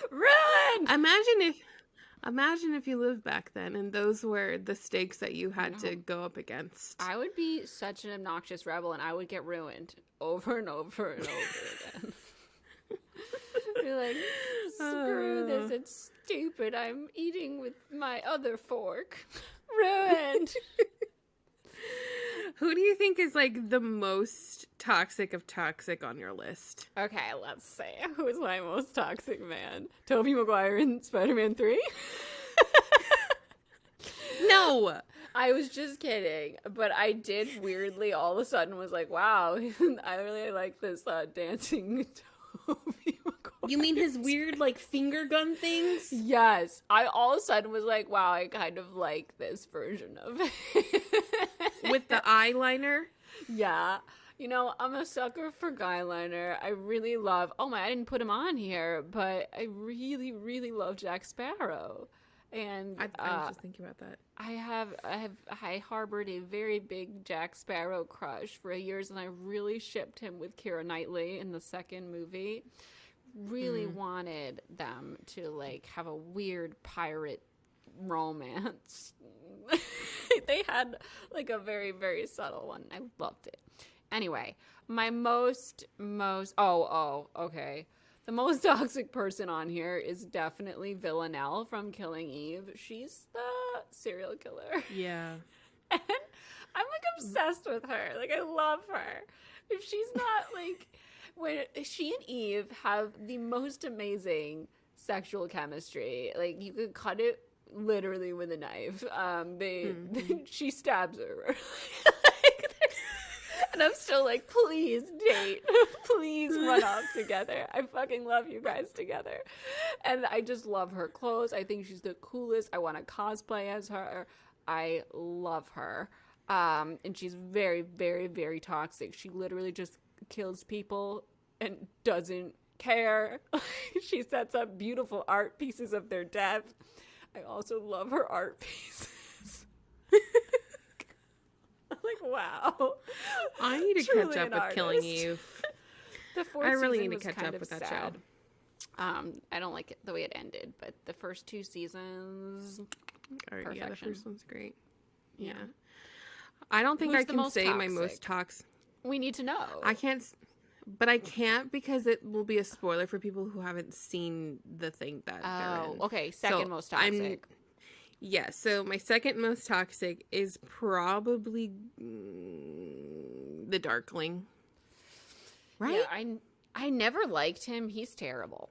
Ruined. Imagine if you lived back then and those were the stakes that you had to go up against. I would be such an obnoxious rebel, and I would get ruined over and over and over again. Be like, screw this, it's stupid. I'm eating with my other fork. Ruined. Who do you think is like the most toxic of toxic on your list? Okay, let's see. Who is my most toxic man? Tobey Maguire in Spider-Man 3? No! I was just kidding, but I did weirdly all of a sudden was like, wow, I really like this dancing Tobey Maguire. You mean his weird, like, finger gun things? Yes. I all of a sudden was like, wow, I kind of like this version of it. With the eyeliner? Yeah. You know, I'm a sucker for guyliner. I really love, I didn't put him on here, but I really, really love Jack Sparrow. And I was just thinking about that. I harbored a very big Jack Sparrow crush for years, and I really shipped him with Keira Knightley in the second movie. Really wanted them to like have a weird pirate romance. They had like a very, very subtle one. I loved it. Anyway, my okay. The most toxic person on here is definitely Villanelle from Killing Eve. She's the serial killer. Yeah. And I'm like obsessed with her. Like, I love her. If she's not like, when she and Eve have the most amazing sexual chemistry. Like, you could cut it literally with a knife. She stabs her. And I'm still like, please date. Please run off together. I fucking love you guys together. And I just love her clothes. I think she's the coolest. I want to cosplay as her. I love her. And she's very, very, very toxic. She literally just kills people and doesn't care. She sets up beautiful art pieces of their death. I also love her art pieces. Like, wow. I need to catch up with Killing Eve. The fourth I really season need to catch up with that show. I don't like it the way it ended, but the first two seasons, perfection. Yeah, the first one's great. Yeah. I don't think I can say toxic? My most toxic. We need to know. I can't. but I can't because it will be a spoiler for people who haven't seen the thing that they're in. Okay. Second most toxic. Yeah, so my second most toxic is probably the Darkling. Right? Yeah, I never liked him. He's terrible.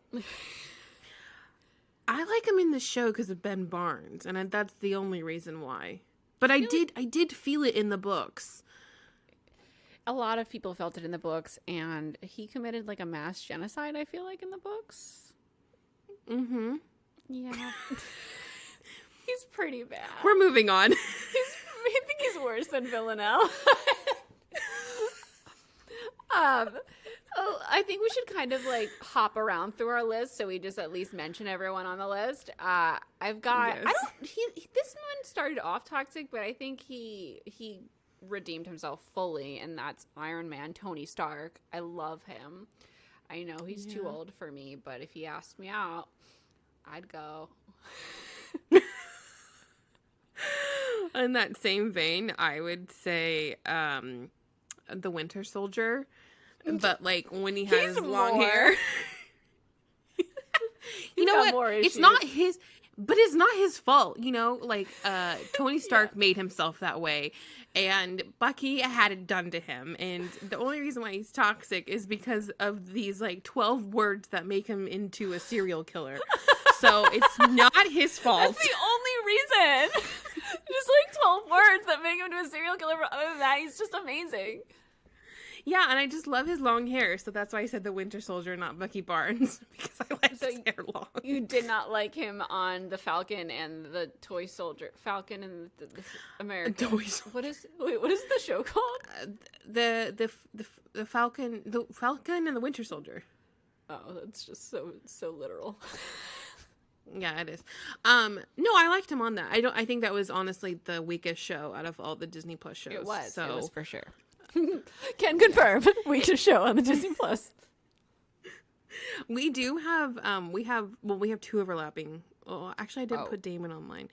I like him in the show because of Ben Barnes, and that's the only reason why. But I did feel it in the books. A lot of people felt it in the books, and he committed like a mass genocide, I feel like, in the books. Mm-hmm. Yeah. He's pretty bad. We're moving on. I think he's worse than Villanelle. I think we should kind of like hop around through our list so we just at least mention everyone on the list. I've got this one started off toxic, but I think he redeemed himself fully, and that's Iron Man, Tony Stark. I love him. I know he's too old for me, but if he asked me out, I'd go. In that same vein, I would say the Winter Soldier, but like when he has long hair. You know what? It's not his, but it's not his fault. You know, like Tony Stark made himself that way, and Bucky had it done to him. And the only reason why he's toxic is because of these like 12 words that make him into a serial killer. So it's not his fault. That's the only reason. Just like 12 words that make him into a serial killer. But other than that, he's just amazing. Yeah, and I just love his long hair, so that's why I said the Winter Soldier, not Bucky Barnes, because I like his hair long. You did not like him on the Falcon and the Toy Soldier. Falcon and the American. Toy Soldier. What is the show called? The Falcon and the Winter Soldier. Oh, that's just so literal. Yeah, it is. No, I liked him on that. I think that was honestly the weakest show out of all the Disney Plus shows. It was. So. It was for sure. Can confirm. Weakest show on the Disney Plus. We do have we have two overlapping. Oh, actually, I didn't put Damon on mine,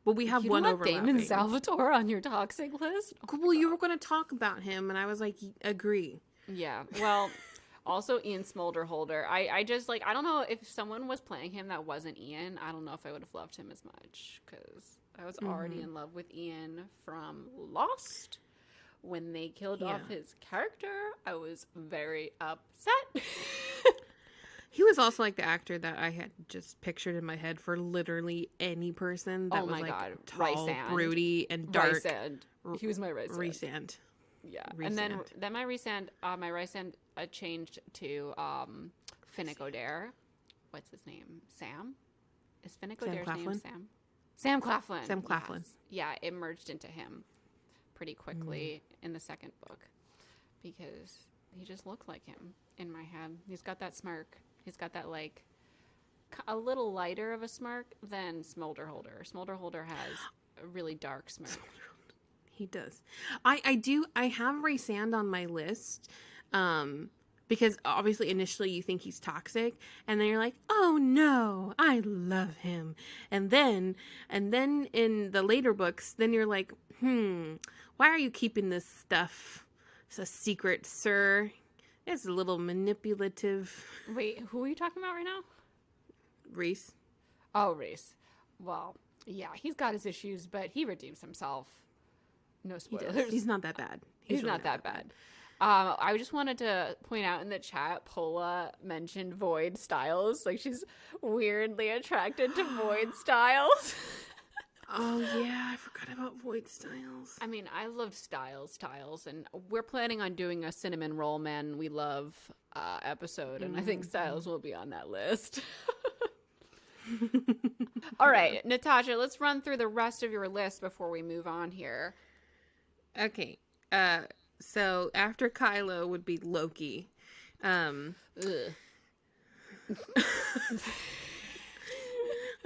but we have one overlapping. Damon Salvatore on your toxic list? Well, you were going to talk about him, and I was like, agree. Yeah. Well. Also, Ian Smolderholder. I just, like, I don't know if someone was playing him that wasn't Ian. I don't know if I would have loved him as much, because I was already in love with Ian from Lost. When they killed off his character, I was very upset. He was also, like, the actor that I had just pictured in my head for literally any person that was, like, tall, broody, and dark. Rysand. He was my Rysand. Yeah, Rysand. And then my Rysand changed to Finnick Odair. What's his name? Sam? Is Finnick Odair's name Sam? Sam Claflin. Sam Claflin. Yes. Yeah, it merged into him pretty quickly in the second book because he just looked like him in my head. He's got that smirk. He's got that, like, a little lighter of a smirk than Smolderholder. Smolderholder has a really dark smirk. He does. I have Rysand on my list because obviously initially you think he's toxic, and then you're like, oh no, I love him. And then in the later books, then you're like, why are you keeping this stuff? It's a secret, sir. It's a little manipulative. Wait, who are you talking about right now? Rhys. Oh, Rhys. Well, yeah, he's got his issues, but he redeems himself. No spoilers. He's not that bad. He's really not that bad. I just wanted to point out in the chat, Pola mentioned Void Styles. Like, she's weirdly attracted to Void Styles. Oh, yeah. I forgot about Void Styles. I mean, I love Styles, and we're planning on doing a Cinnamon Roll Men We Love episode, and I think Styles will be on that list. All right, Natasha, let's run through the rest of your list before we move on here. Okay, so after Kylo would be Loki. I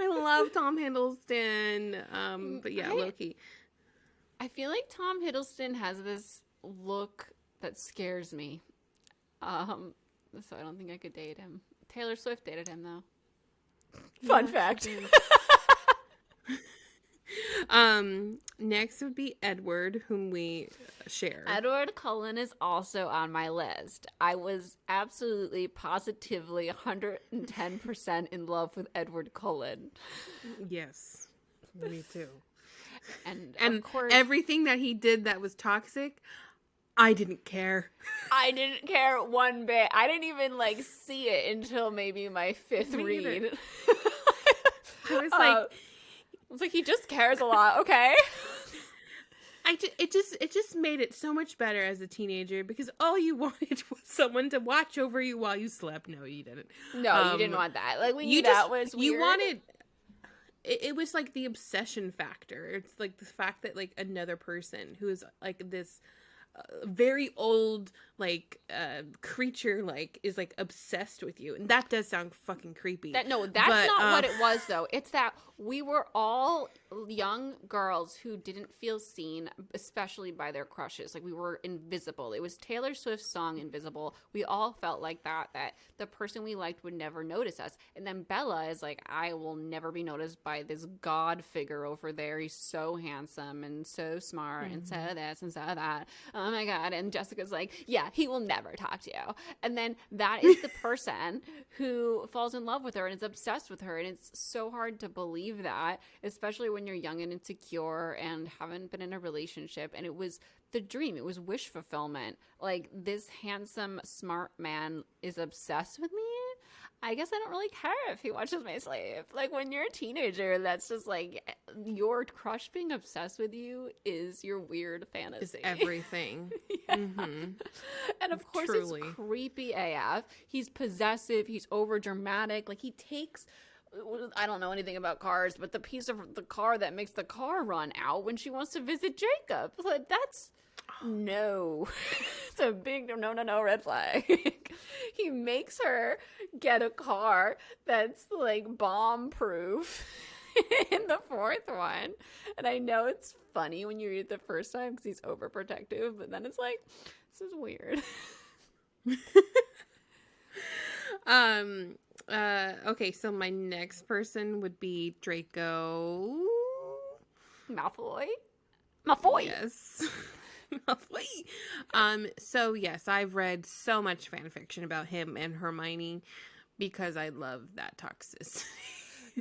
love Tom Hiddleston, but yeah, Loki. I feel like Tom Hiddleston has this look that scares me, so I don't think I could date him. Taylor Swift dated him, though. Fun fact. Next would be Edward, whom we share. Edward Cullen is also on my list. I was absolutely, positively 110% in love with Edward Cullen. Yes, me too. And of course, everything that he did that was toxic, I didn't care. I didn't care one bit. I didn't even see it until maybe my fifth read. I was like, he just cares a lot. Okay. It just made it so much better as a teenager because all you wanted was someone to watch over you while you slept. No, you didn't. No, you didn't want that. We knew that was weird. You wanted. It was the obsession factor. It's the fact that another person who is this very old creature is obsessed with you, and that does sound fucking creepy. That's not what it was though. It's that we were all young girls who didn't feel seen, especially by their crushes. We were invisible. It was Taylor Swift's song Invisible. We all felt like that the person we liked would never notice us. And then Bella is I will never be noticed by this god figure over there. He's so handsome and so smart and so this and so that. Oh my god. And Jessica's yeah, he will never talk to you. And then that is the person who falls in love with her and is obsessed with her. And it's so hard to believe that, especially when you're young and insecure and haven't been in a relationship. And it was the dream. It was wish fulfillment. This handsome, smart man is obsessed with me. I guess I don't really care if he watches my sleep. When you're a teenager, that's just your crush being obsessed with you is your weird fantasy. Is everything. Yeah. Mm-hmm. And of course, Truly. It's creepy AF. He's possessive. He's over dramatic. He takes, I don't know anything about cars, but the piece of the car that makes the car run out when she wants to visit Jacob. That's no. It's a big no red flag. He makes her get a car that's bomb proof in the fourth one. And I know it's funny when you read it the first time because he's overprotective, but then it's this is weird. Okay, so my next person would be Draco Malfoy. Yes. So yes, I've read so much fan fiction about him and Hermione because I love that toxicity.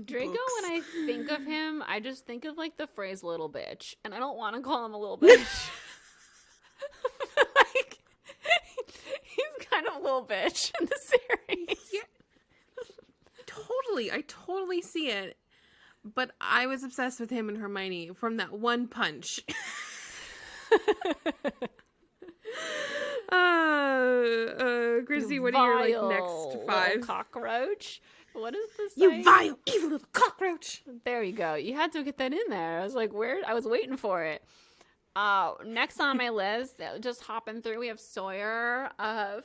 Draco, when I think of him, I just think of the phrase little bitch, and I don't want to call him a little bitch. He's kind of a little bitch in the series. Yeah. Totally. I totally see it. But I was obsessed with him and Hermione from that one punch. Chrissy, what are your next 5? Cockroach. What is this? You vile, evil little cockroach. There you go. You had to get that in there. I was where? I was waiting for it. Next on my list, just hopping through, we have Sawyer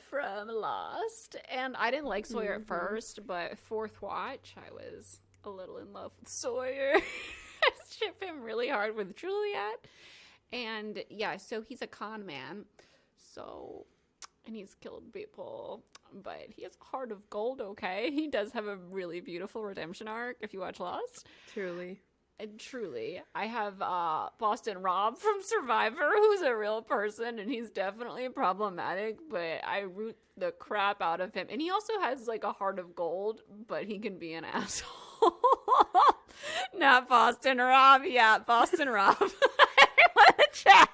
from Lost. And I didn't like Sawyer at first, but fourth watch, I was a little in love with Sawyer. I ship him really hard with Juliet. And yeah, so he's a con man. And he's killed people, but he has a heart of gold, okay? He does have a really beautiful redemption arc if you watch Lost. Truly. And truly, I have Boston Rob from Survivor, who's a real person, and he's definitely problematic, but I root the crap out of him. And he also has a heart of gold, but he can be an asshole. Not Boston Rob. Yeah, Boston Rob. Everyone in the chat.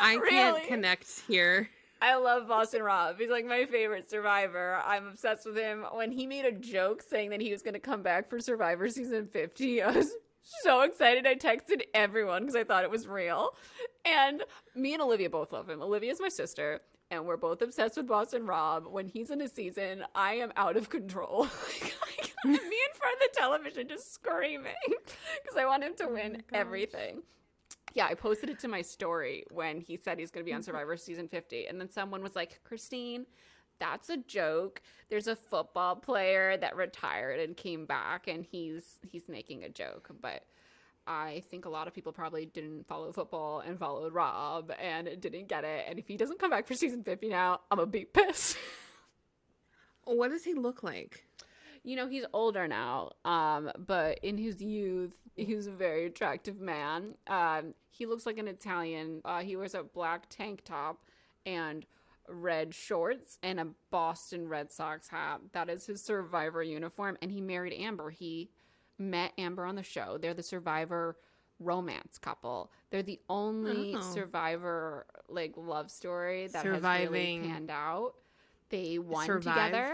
I can't connect here. I love Boston Rob. He's my favorite Survivor. I'm obsessed with him. When he made a joke saying that he was going to come back for Survivor season 50, I was so excited. I texted everyone because I thought it was real. And me and Olivia both love him. Olivia's my sister, and we're both obsessed with Boston Rob. When he's in a season, I am out of control. Me in front of the television just screaming because I want him to win everything. Yeah, I posted it to my story when he said he's going to be on Survivor season 50. And then someone was like, Christine, that's a joke. There's a football player that retired and came back, and he's making a joke. But I think a lot of people probably didn't follow football and followed Rob and didn't get it. And if he doesn't come back for season 50 now, I'm going to be pissed. What does he look like? He's older now, but in his youth, he was a very attractive man. He looks like an Italian. He wears a black tank top and red shorts and a Boston Red Sox hat. That is his Survivor uniform, and he married Amber. He met Amber on the show. They're the Survivor romance couple. They're the only Survivor love story that has really panned out. They won together.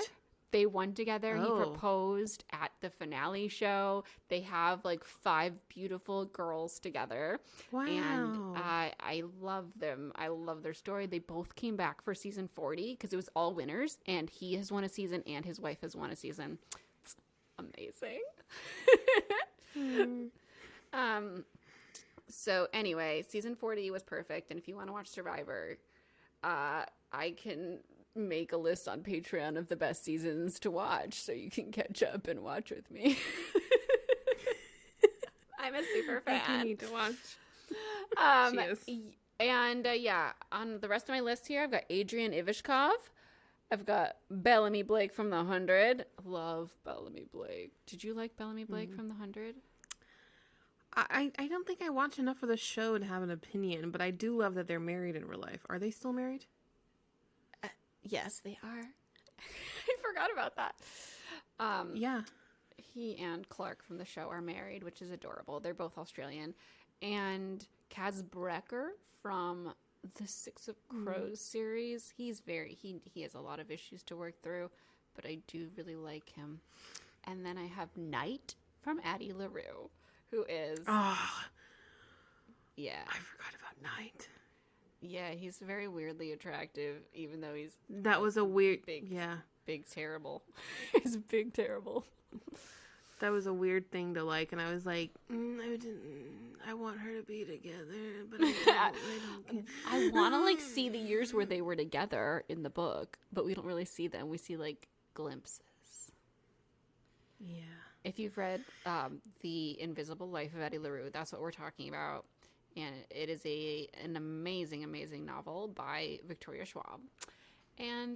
He proposed at the finale show. They have 5 beautiful girls together. Wow. And I love them. I love their story. They both came back for season 40 because it was all winners, and he has won a season and his wife has won a season. It's amazing. So anyway, season 40 was perfect, and if you want to watch Survivor, I can make a list on Patreon of the best seasons to watch so you can catch up and watch with me. I'm a super fan. I need to watch. And on the rest of my list here, I've got Adrian Ivashkov. I've got Bellamy Blake from The 100. Love Bellamy Blake. Did you like Bellamy Blake from The 100? I don't think I watch enough of the show to have an opinion, but I do love that they're married in real life. Are they still married? Yes, they are. I forgot about that. Yeah. He and Clark from the show are married, which is adorable. They're both Australian. And Kaz Brekker from the Six of Crows series. He has a lot of issues to work through, but I do really like him. And then I have Knight from Addie LaRue, who is... Oh. Yeah. I forgot about Knight. Yeah, he's very weirdly attractive, even though he's... That was a weird... Big, terrible. He's big, terrible. That was a weird thing to like, and I was like, I want her to be together, but I want to see the years where they were together in the book, but we don't really see them. We see glimpses. Yeah. If you've read The Invisible Life of Addie LaRue, that's what we're talking about. And it is an amazing, amazing novel by Victoria Schwab. And,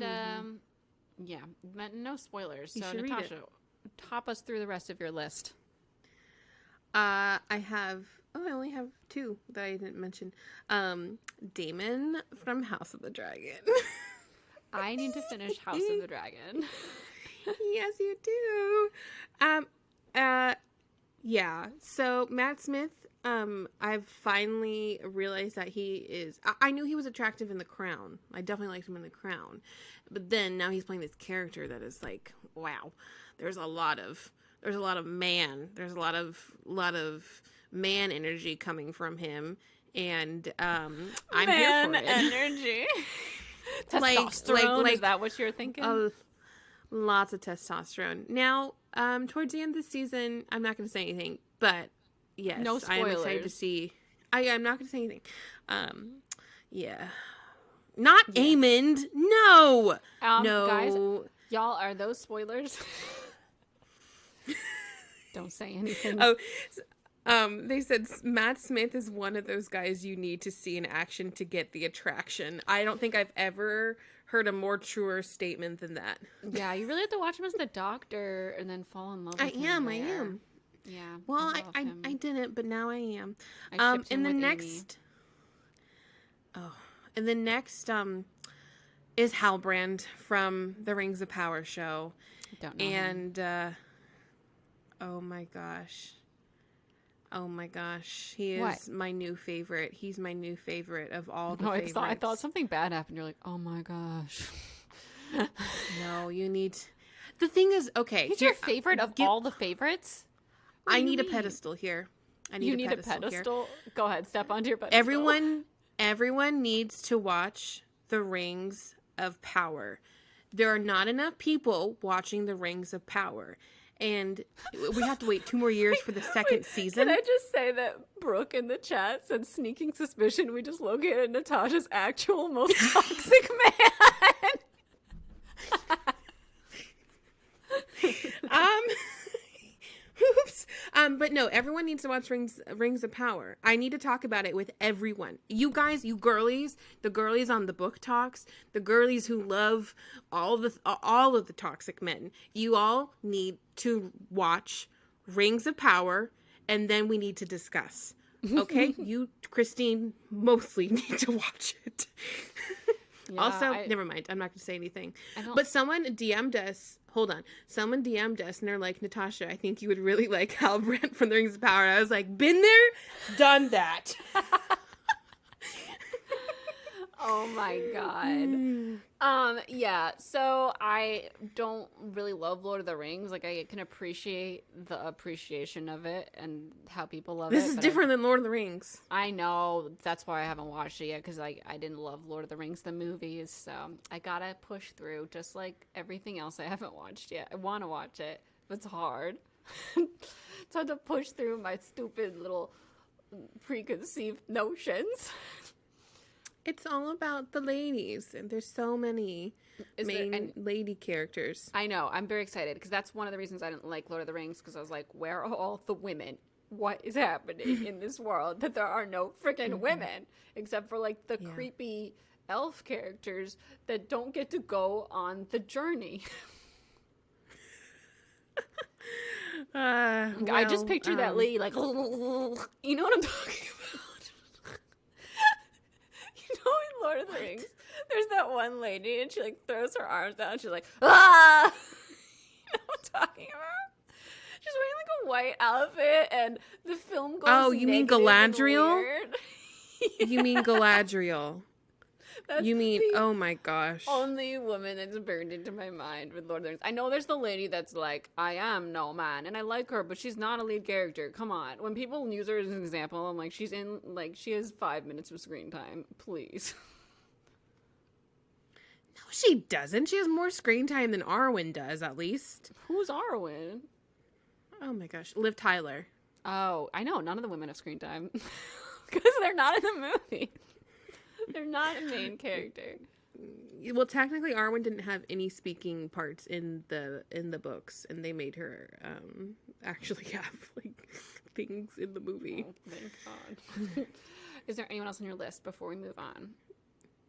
no spoilers. So, Natasha, top us through the rest of your list. I only have 2 that I didn't mention. Damon from House of the Dragon. I need to finish House of the Dragon. Yes, you do. Yeah. So, Matt Smith... I've finally realized that he is... I knew he was attractive in The Crown. I definitely liked him in The Crown. But then now he's playing this character that is wow. There's a lot of man. There's a lot of man energy coming from him. And I'm here for it. Energy. Testosterone, is that what you're thinking? Lots of testosterone. Now, towards the end of the season, I'm not going to say anything, but... Yes, no spoilers. I am excited to see. I'm not going to say anything. Yeah. Not Aemond. No. No. Guys, y'all, are those spoilers? Don't say anything. They said Matt Smith is one of those guys you need to see in action to get the attraction. I don't think I've ever heard a more truer statement than that. Yeah, you really have to watch him as the Doctor and then fall in love with him. I am. Yeah. Well, I didn't, but now I am. I shipped him with Amy. And the next is Halbrand from the Rings of Power show. Don't know. And oh my gosh, he is my new favorite. He's my new favorite of all the favorites. I thought something bad happened. You're like, oh my gosh. No, you need. The thing is, okay, he's your favorite of all the favorites. I need a pedestal here. You need a pedestal? Go ahead, step onto your pedestal. Everyone needs to watch The Rings of Power. There are not enough people watching The Rings of Power. And we have to wait 2 more years for the second season. Can I just say that Brooke in the chat said sneaking suspicion we just located Natasha's actual most toxic man. Oops. But no, everyone needs to watch Rings of Power. I need to talk about it with everyone. You guys, you girlies, the girlies on the book talks, the girlies who love all of the toxic men. You all need to watch Rings of Power, and then we need to discuss. Okay? You, Christine, mostly need to watch it. Yeah, also, never mind. I'm not going to say anything. But someone DM'd us. Hold on. Someone DM'd us and they're like, Natasha, I think you would really like Halbrand from the Rings of Power. I was like, been there, done that. Oh my God. Yeah, so I don't really love Lord of the Rings. Like, I can appreciate the appreciation of it and how people love it. This is different than Lord of the Rings. I know. That's why I haven't watched it yet, because I didn't love Lord of the Rings, the movies. So I gotta push through, just like everything else I haven't watched yet. I want to watch it, but it's hard. It's hard to push through my stupid little preconceived notions. It's all about the ladies, and there's so many lady characters. I know. I'm very excited, because that's one of the reasons I didn't like Lord of the Rings, because I was like, where are all the women? What is happening in this world that there are no freaking women, except for like the creepy elf characters that don't get to go on the journey? I just picture that lady like, you know what I'm talking about? In Lord of the Rings, there's that one lady, and she like throws her arms down, and she's like, ah! You know what I'm talking about? She's wearing like a white outfit, and the film goes. Oh, you mean Galadriel? You mean Galadriel? You mean, oh my gosh. Only woman that's burned into my mind with Lord of the Rings. I know there's the lady that's like, I am no man, and I like her, but she's not a lead character. Come on. When people use her as an example, I'm like, she has 5 minutes of screen time. Please. No, she doesn't. She has more screen time than Arwen does, at least. Who's Arwen? Oh my gosh. Liv Tyler. Oh, I know. None of the women have screen time. Because they're not in the movie. They're not a main character. Well, technically, Arwen didn't have any speaking parts in the books, and they made her actually have like things in the movie. Oh, thank God. Is there anyone else on your list before we move on?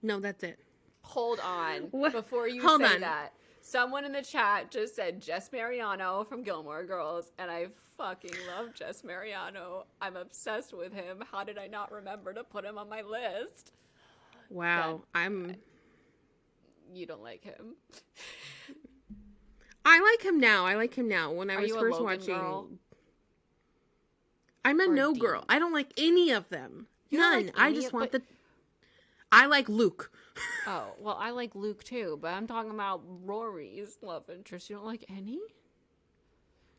No, that's it. Hold on. Before you say that, someone in the chat just said Jess Mariano from Gilmore Girls, and I fucking love Jess Mariano. I'm obsessed with him. How did I not remember to put him on my list? Wow, You don't like him. I like him now. When I was first watching, girl? I'm a no Dean? Girl. I don't like any of them. None. Like I just want I like Luke. Oh, well, I like Luke too, but I'm talking about Rory's love interest. You don't like any?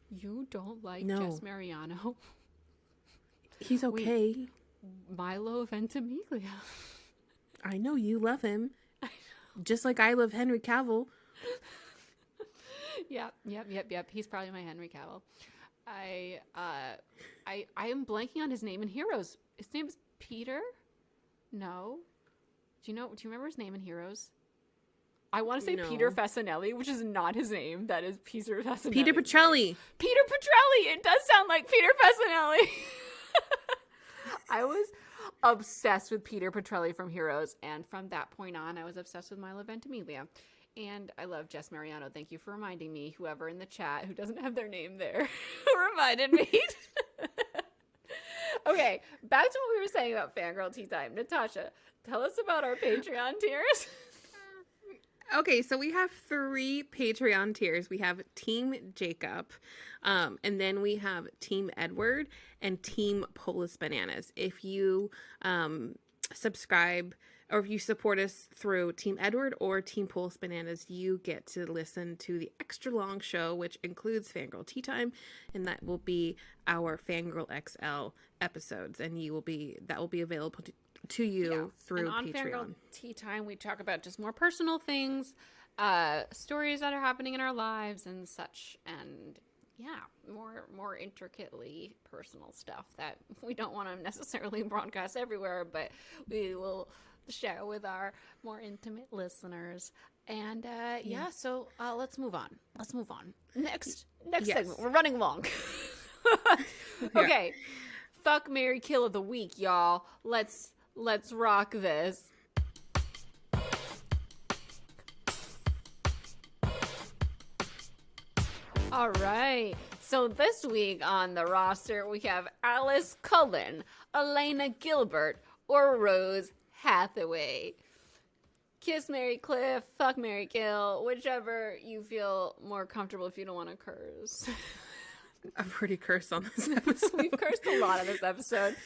You don't like Jess Mariano? He's okay. Milo Ventimiglia. I know you love him. Just like I love Henry Cavill. Yep. He's probably my Henry Cavill. I am blanking on his name in Heroes. His name is Peter? No. Do you remember his name in Heroes? I want to say Peter Fasinelli, which is not his name. That is Peter Fasinelli. Peter Petrelli. Peter Petrelli. It does sound like Peter Fasinelli. I was obsessed with Peter Petrelli from Heroes, and from that point on, I was obsessed with Milo Ventimiglia. And I love Jess Mariano. Thank you for reminding me, whoever in the chat who doesn't have their name there, reminded me. Okay, back to what we were saying about Fangirl Tea Time. Natasha, tell us about our Patreon tiers. Okay, so we have 3 Patreon tiers. We have Team Jacob, and then we have Team Edward and Team Polis Bananas. If you subscribe or if you support us through Team Edward or Team Polis Bananas, you get to listen to the extra long show, which includes Fangirl Tea Time, and that will be our Fangirl XL episodes, and that will be available to you through and on Patreon. Fangirl Tea Time, we talk about just more personal things, stories that are happening in our lives and such, and more intricately personal stuff that we don't want to necessarily broadcast everywhere, but we will share with our more intimate listeners. And so let's move on. Next segment. We're running long. Okay. Fuck, marry, kill of the week, y'all. Let's rock this. All right. So this week on the roster, we have Alice Cullen, Elena Gilbert, or Rose Hathaway. Kiss, marry, cliff, fuck, marry, kill, whichever you feel more comfortable if you don't want to curse. I've already cursed on this episode. We've cursed a lot on this episode.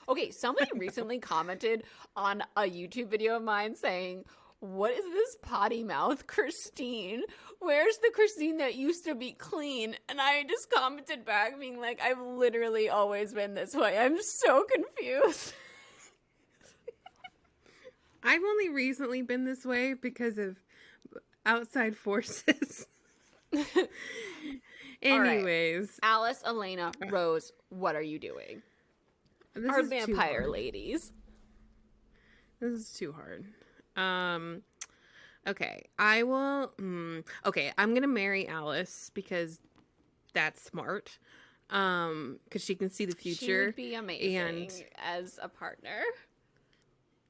Okay, somebody recently commented on a YouTube video of mine saying, "What is this potty mouth, Christine? Where's the Christine that used to be clean?" And I just commented back being like, "I've literally always been this way. I'm so confused." I've only recently been this way because of outside forces. Anyways. Right. Alice, Elena, Rose, what are you doing? Our vampire ladies. This is too hard. Okay, I will. Okay, I'm gonna marry Alice because that's smart. Because she can see the future. She would be amazing as a partner.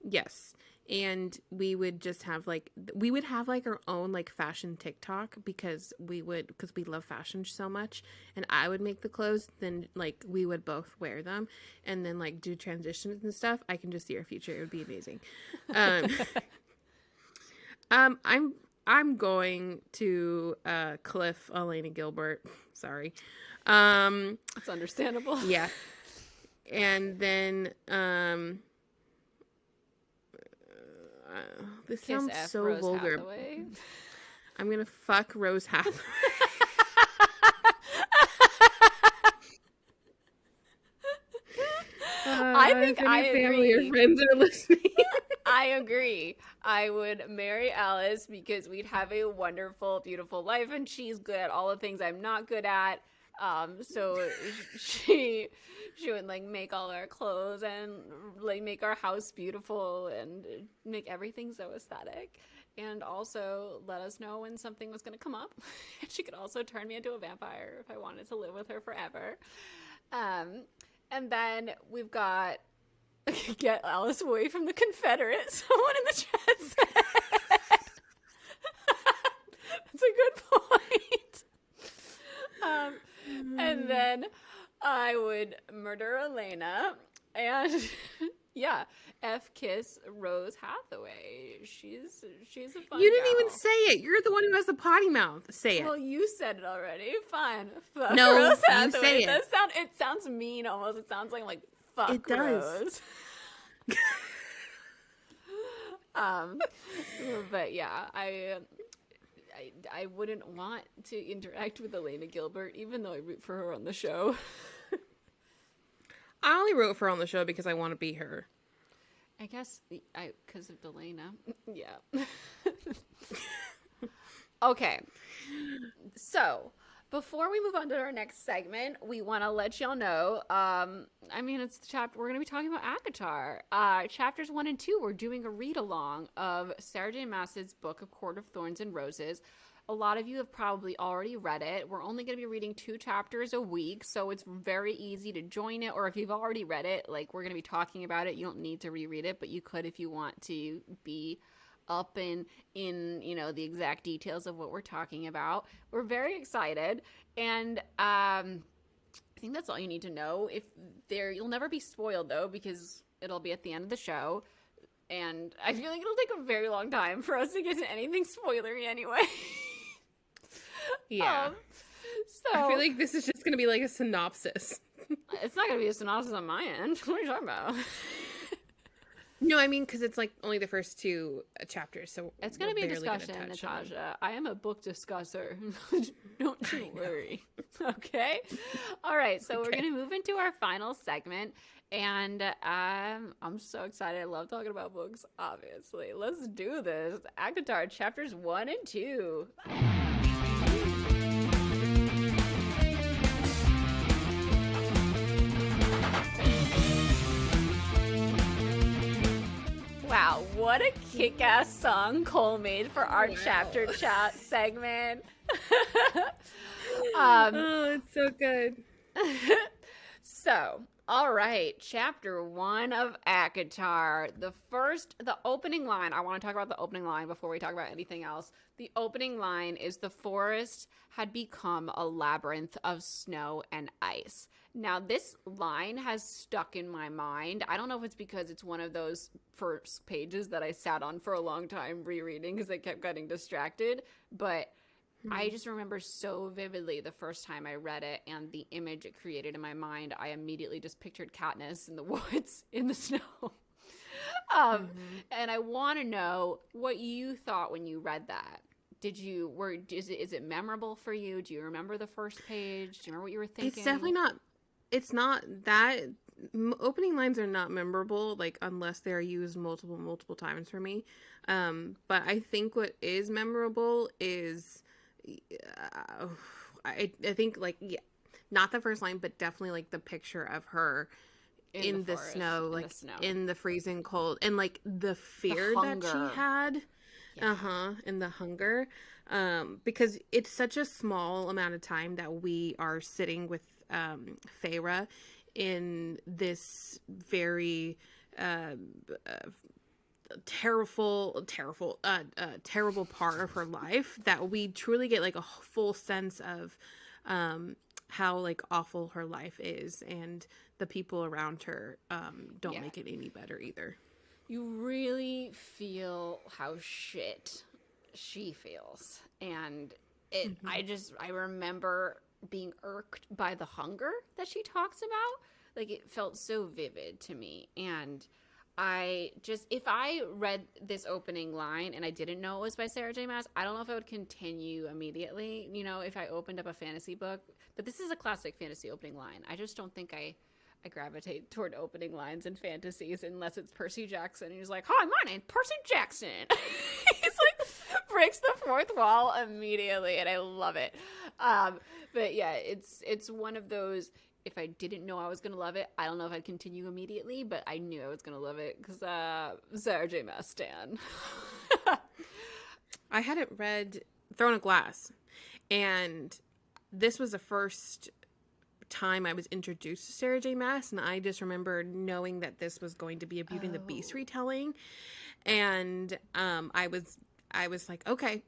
Yes. And we would just have our own like fashion TikTok because we love fashion so much, and I would make the clothes, then like we would both wear them and then like do transitions and stuff. I can just see our future. It would be amazing. I'm going to Cliff, Elena Gilbert. Sorry. It's understandable. Yeah. And then this Kiss sounds F, so Rose vulgar. Hathaway. I'm gonna fuck Rose Hathaway. I think if any I family agree. or friends are listening. I agree. I would marry Alice because we'd have a wonderful, beautiful life, and she's good at all the things I'm not good at. So she would like make all our clothes and like make our house beautiful and make everything so aesthetic. And also let us know when something was going to come up. She could also turn me into a vampire if I wanted to live with her forever. And then we've got get Alice away from the Confederates. Someone in the chat said. That's a good point. And then I would murder Elena and yeah, kiss Rose Hathaway. She's a fun You didn't gal. even say it. You're the one who has the potty mouth. Say it. Well, you said it already. Fine. Fuck No, Rose you Hathaway. say it. It sounds mean almost. It sounds like fuck It does. Rose. But yeah, I wouldn't want to interact with Elena Gilbert, even though I root for her on the show. I only wrote for her on the show because I want to be her. I guess because of Elena. Yeah. Okay. So, before we move on to our next segment, we want to let y'all know, it's the chapter, we're going to be talking about ACOTAR. Chapters 1 and 2, we're doing a read-along of Sarah J. Maas's book, A Court of Thorns and Roses. A lot of you have probably already read it. We're only going to be reading 2 chapters a week, so it's very easy to join it, or if you've already read it, like, we're going to be talking about it. You don't need to reread it, but you could if you want to be up in the exact details of what we're talking about. We're very excited, and I think that's all you need to know. You'll never be spoiled though, because it'll be at the end of the show, and I feel like it'll take a very long time for us to get to anything spoilery anyway. Yeah. So I feel like this is just going to be like a synopsis. It's not going to be a synopsis on my end. What are you talking about? No, I mean, because it's like only the first 2 chapters, so it's going to be a discussion, Natasha. I am a book discusser. Don't you worry. Okay? All right, so we're going to move into our final segment, and I'm so excited. I love talking about books, obviously. Let's do this. ACOTAR, chapters 1 and 2. Wow, what a kick-ass song Cole made for our chapter chat segment. Oh, it's so good. So, all right, chapter 1 of ACOTAR. The opening line, I want to talk about the opening line before we talk about anything else. The opening line is the forest had become a labyrinth of snow and ice. Now, this line has stuck in my mind. I don't know if it's because it's one of those first pages that I sat on for a long time rereading because I kept getting distracted, but I just remember so vividly the first time I read it and the image it created in my mind. I immediately just pictured Katniss in the woods in the snow. And I want to know what you thought when you read that. Is it memorable for you? Do you remember the first page? Do you remember what you were thinking? It's definitely not. It's not that opening lines are not memorable, like unless they are used multiple times for me. But I think what is memorable is. I think like not the first line, but definitely like the picture of her in the forest, snow, like in the freezing cold, and like the fear that she had, and the hunger, because it's such a small amount of time that we are sitting with Feyre in this very terrible part of her life that we truly get like a full sense of how like awful her life is, and the people around her don't make it any better either. You really feel how shit she feels, and I remember being irked by the hunger that she talks about. Like, it felt so vivid to me, and if I read this opening line and I didn't know it was by Sarah J. Maas, I don't know if I would continue immediately, if I opened up a fantasy book. But this is a classic fantasy opening line. I just don't think I gravitate toward opening lines in fantasies unless it's Percy Jackson. And he's like, "Hi, my name's Percy Jackson." He's like, breaks the fourth wall immediately, and I love it. But yeah, it's one of those. If I didn't know I was going to love it, I don't know if I'd continue immediately, but I knew I was going to love it because Sarah J. Maas stan. I hadn't read Throne of Glass, and this was the first time I was introduced to Sarah J. Maas, and I just remember knowing that this was going to be a Beauty and the Beast retelling, and I was like, okay,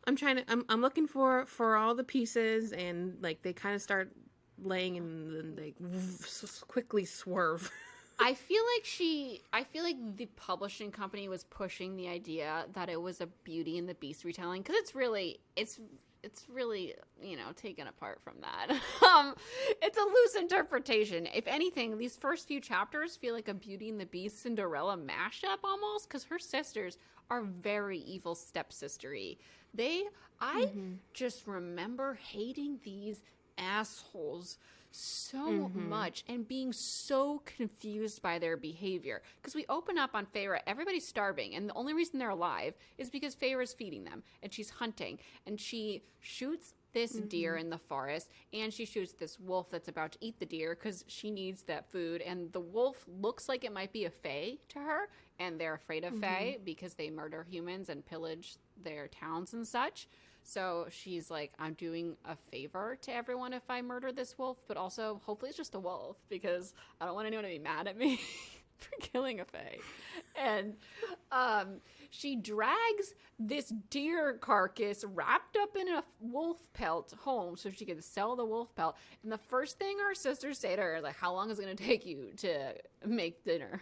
I'm looking for all the pieces, and like they kind of start laying and then they quickly swerve. I feel like the publishing company was pushing the idea that it was a Beauty and the Beast retelling, because it's really taken apart from that. It's a loose interpretation. If anything, these first few chapters feel like a Beauty and the Beast Cinderella mashup almost, because her sisters are very evil stepsistery. Just remember hating these assholes so much and being so confused by their behavior, because we open up on Feyre, everybody's starving, and the only reason they're alive is because Feyre's feeding them, and she's hunting, and she shoots this deer in the forest, and she shoots this wolf that's about to eat the deer because she needs that food, and the wolf looks like it might be a fae to her, and they're afraid of fae because they murder humans and pillage their towns and such. So she's like, I'm doing a favor to everyone if I murder this wolf, but also hopefully it's just a wolf because I don't want anyone to be mad at me for killing a fae. And she drags this deer carcass wrapped up in a wolf pelt home so she can sell the wolf pelt. And the first thing her sisters say to her is like, how long is it going to take you to make dinner?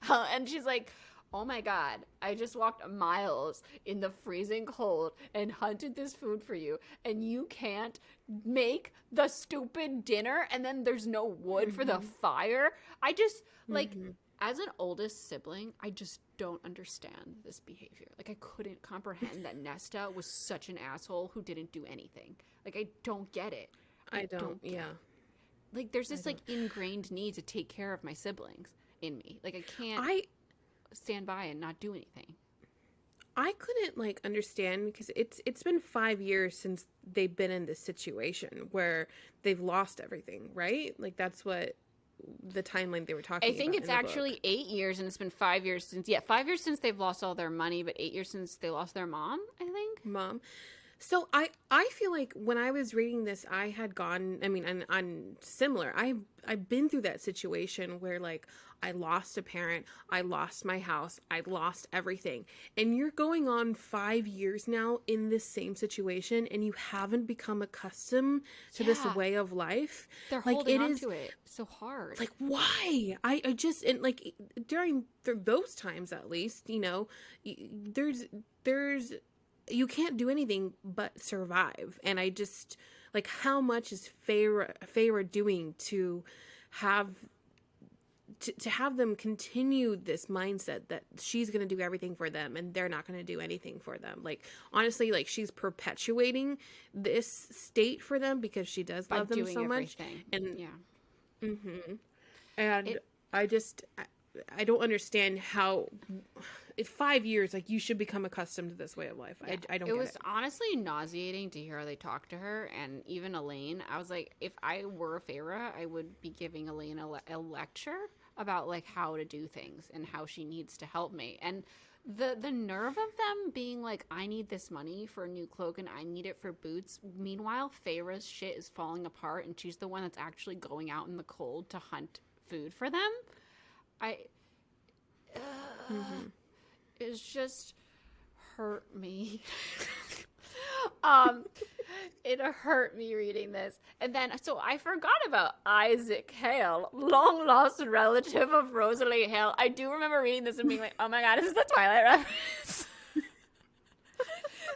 And she's like, oh my God, I just walked miles in the freezing cold and hunted this food for you, and you can't make the stupid dinner, and then there's no wood for the fire? I just, as an oldest sibling, I just don't understand this behavior. Like, I couldn't comprehend that Nesta was such an asshole who didn't do anything. Like, I don't get it. I don't get it. Like, there's this, ingrained need to take care of my siblings in me. Like, I can't stand by and not do anything. I couldn't understand, because it's been 5 years since they've been in this situation where they've lost everything, right? Like, that's what the timeline they were talking about. I think it's actually 8 years, and it's been 5 years since 5 years since they've lost all their money, but 8 years since they lost their mom, I think. So I feel like when I was reading this, I had gone. I mean, and I'm similar. I've been through that situation where like I lost a parent, I lost my house, I lost everything, and you're going on 5 years now in this same situation, and you haven't become accustomed to this way of life. They're like holding on to it so hard. Like why? I just and like during those times at least, you know, there's you can't do anything but survive. And I just like how much is Feyre doing to have to have them continue this mindset that she's going to do everything for them and they're not going to do anything for them. Like honestly, like she's perpetuating this state for them because she does love them so much. And and I don't understand how in 5 years, like, you should become accustomed to this way of life. Yeah. I don't get it. It was honestly nauseating to hear how they talked to her, and even Elaine. I was like, if I were Feyre, I would be giving Elaine a lecture about, like, how to do things and how she needs to help me. And the nerve of them being like, I need this money for a new cloak and I need it for boots. Meanwhile, Feyre's shit is falling apart, and she's the one that's actually going out in the cold to hunt food for them. It's just hurt me. It hurt me reading this. And then, so I forgot about Isaac Hale, long lost relative of Rosalie Hale. I do remember reading this and being like, oh my god, this is the Twilight reference.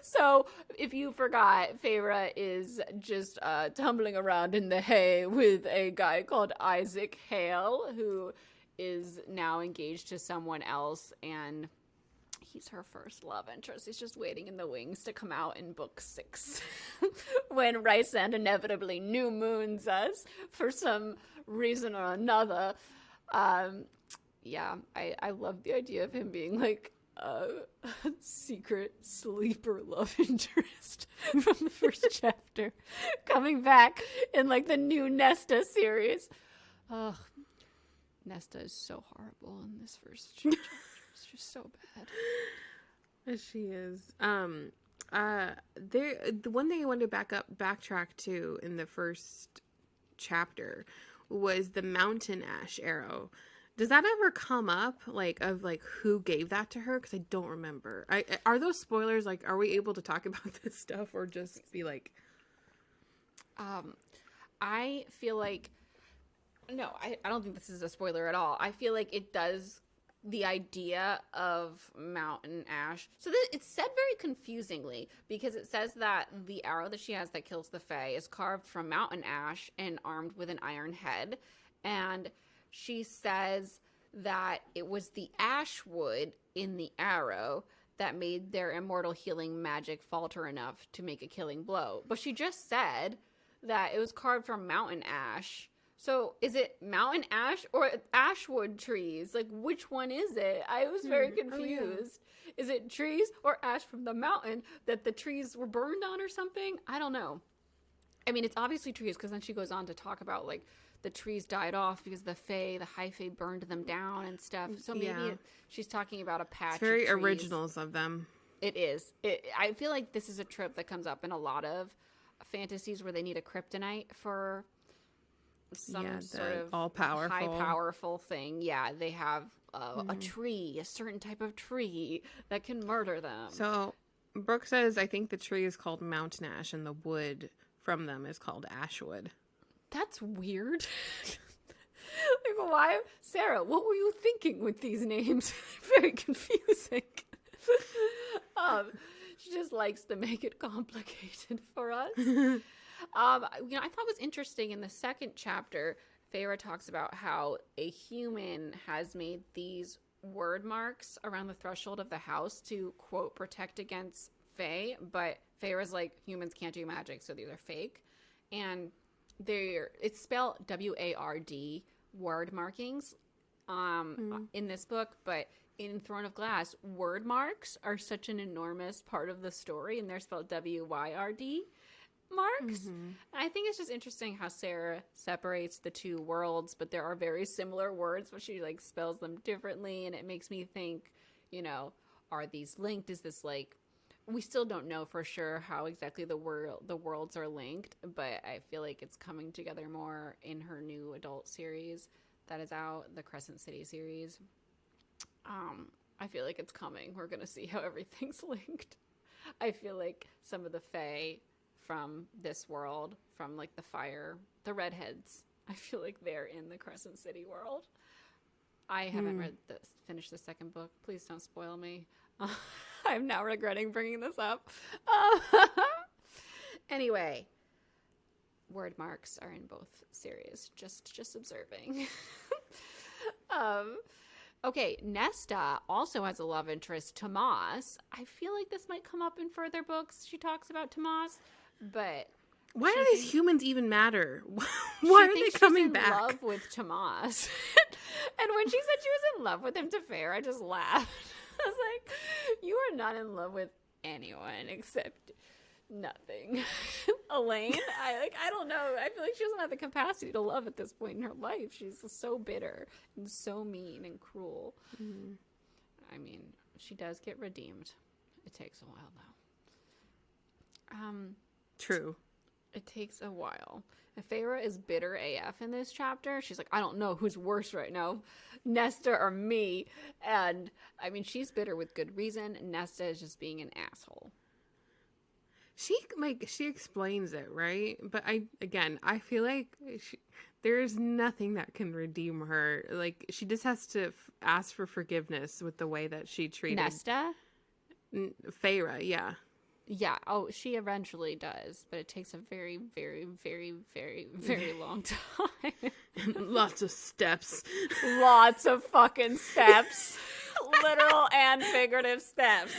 So, if you forgot, Feyre is just tumbling around in the hay with a guy called Isaac Hale, who is now engaged to someone else, and he's her first love interest. He's just waiting in the wings to come out in book 6 when Rhysand inevitably new moons us for some reason or another. Yeah, I love the idea of him being like a secret sleeper love interest from the first chapter coming back in like the new Nesta series. Ugh. Nesta is so horrible in this first chapter. It's just so bad. She is. The one thing I wanted to backtrack to in the first chapter was the mountain ash arrow. Does that ever come up, like, of, like, who gave that to her? Because I don't remember. Are those spoilers? Like, are we able to talk about this stuff or just be like... I feel like... No, I don't think this is a spoiler at all. I feel like it does the idea of mountain ash. So it's said very confusingly because it says that the arrow that she has that kills the Fae is carved from mountain ash and armed with an iron head. And she says that it was the ash wood in the arrow that made their immortal healing magic falter enough to make a killing blow. But she just said that it was carved from mountain ash. So is it mountain ash or ashwood trees? Like, which one is it? I was very confused. Oh, yeah. Is it trees or ash from the mountain that the trees were burned on or something? I don't know. I mean, it's obviously trees because then she goes on to talk about, like, the trees died off because the high fae burned them down and stuff. So maybe she's talking about a patch of trees. It's very originals of them. It is. I feel like this is a trope that comes up in a lot of fantasies where they need a kryptonite for... some sort of all-powerful, high powerful thing. Yeah, they have a tree, a certain type of tree that can murder them. So Brooke says, I think the tree is called mountain ash and the wood from them is called ashwood. That's weird. Like, why? Sarah, what were you thinking with these names? Very confusing. She just likes to make it complicated for us. I thought it was interesting in the second chapter, Feyre talks about how a human has made these word marks around the threshold of the house to, quote, protect against Fae, but Feyre's like, humans can't do magic, so these are fake. And it's spelled W-A-R-D, word markings, in this book, but in Throne of Glass, word marks are such an enormous part of the story, and they're spelled W-Y-R-D. Marks. I think it's just interesting how Sarah separates the two worlds, but there are very similar words, but she like spells them differently, and it makes me think, are these linked? Is this like we still don't know for sure how exactly the worlds are linked, but I feel like it's coming together more in her new adult series that is out, the Crescent City series. I feel like it's coming. We're gonna see how everything's linked. I feel like some of the Fae from this world, from like the redheads, I feel like they're in the Crescent City world. I haven't finished the second book. Please don't spoil me. I'm now regretting bringing this up. Anyway, word marks are in both series. Just observing. Okay, Nesta also has a love interest, Tomas. I feel like this might come up in further books. She talks about Tomas, but why do these humans even matter? Why are they coming back? She's in love with Tomas. And when she said she was in love with him to Fair, I just laughed. I was like, you are not in love with anyone except nothing. Elaine, I don't know. I feel like she doesn't have the capacity to love at this point in her life. She's so bitter and so mean and cruel. Mm-hmm. I mean, she does get redeemed. It takes a while though. True. It takes a while. Feyre is bitter AF in this chapter. She's like, I don't know who's worse right now, Nesta or me. And I mean, she's bitter with good reason. Nesta is just being an asshole. She explains it, right? But I feel like there's nothing that can redeem her. Like, she just has to ask for forgiveness with the way that she treated Nesta? Feyre, yeah. Yeah, she eventually does, but it takes a very, very, very, very, very long time. Lots of steps. Lots of fucking steps. Literal and figurative steps.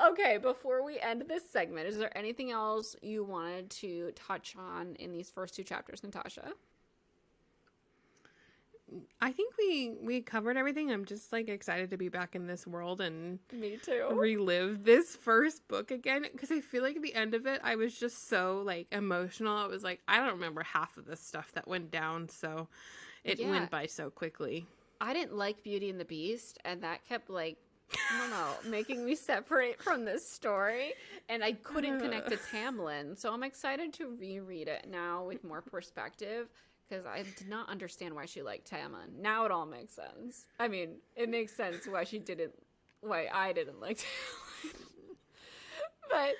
Okay, before we end this segment, is there anything else you wanted to touch on in these first two chapters, Natasha? I think we covered everything. I'm just like excited to be back in this world and me too. Relive this first book again, because I feel like at the end of it I was just so like emotional. I was like, I don't remember half of the stuff that went down, so it went by so quickly. I didn't like Beauty and the Beast, and that kept like, I don't know, making me separate from this story, and I couldn't connect to Tamlin, so I'm excited to reread it now with more perspective. Because I did not understand why she liked Tamlin. Now it all makes sense. I mean, it makes sense why I didn't like Tamlin. But,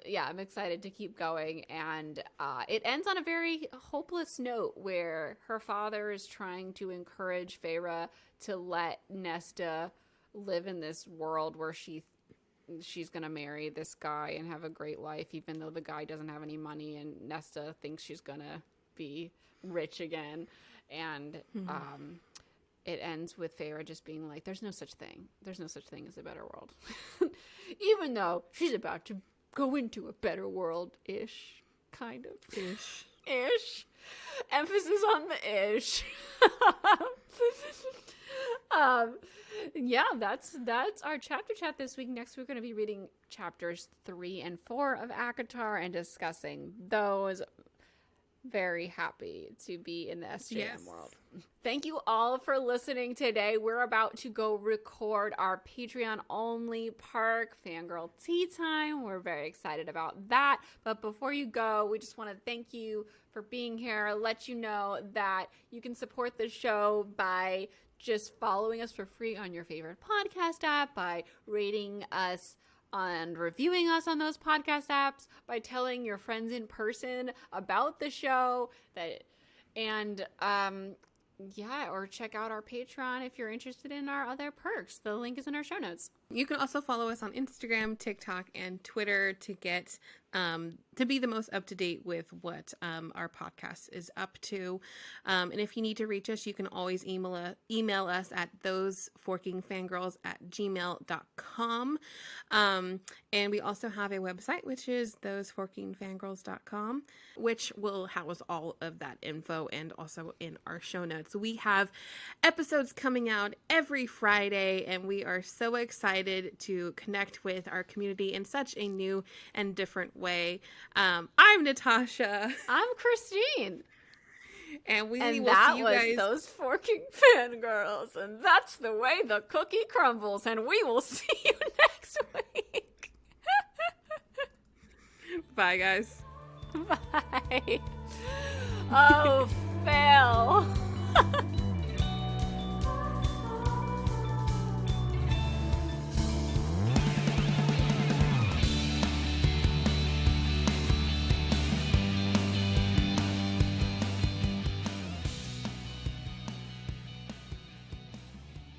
yeah, I'm excited to keep going. And it ends on a very hopeless note where her father is trying to encourage Feyre to let Nesta live in this world where she's going to marry this guy and have a great life, even though the guy doesn't have any money and Nesta thinks she's going to be rich again. And it ends with Feyre just being like, there's no such thing as a better world. Even though she's about to go into a better world ish, kind of ish. Emphasis on the ish. Yeah, that's our chapter chat this week. Next we're going to be reading chapters 3 and 4 of ACOTAR and discussing those. Very happy to be in the SJM world. Thank you all for listening today. We're about to go record our Patreon only Park Fangirl Tea Time. We're very excited about that. But before you go, we just want to thank you for being here. Let you know that you can support the show by just following us for free on your favorite podcast app, by rating us and reviewing us on those podcast apps, by telling your friends in person about the show, or check out our Patreon if you're interested in our other perks. The link is in our show notes. You can also follow us on Instagram, TikTok, and Twitter to get to be the most up to date with what our podcast is up to. And if you need to reach us, you can always email us at thoseforkingfangirls@gmail.com. And we also have a website, which is thoseforkingfangirls.com, which will house all of that info and also in our show notes. We have episodes coming out every Friday, and we are so excited to connect with our community in such a new and different way. I'm Natasha. I'm Christine. And we and will that see you was guys. those forking fangirls, and that's the way the cookie crumbles. And we will see you next week. Bye, guys. Bye. Oh, Phil.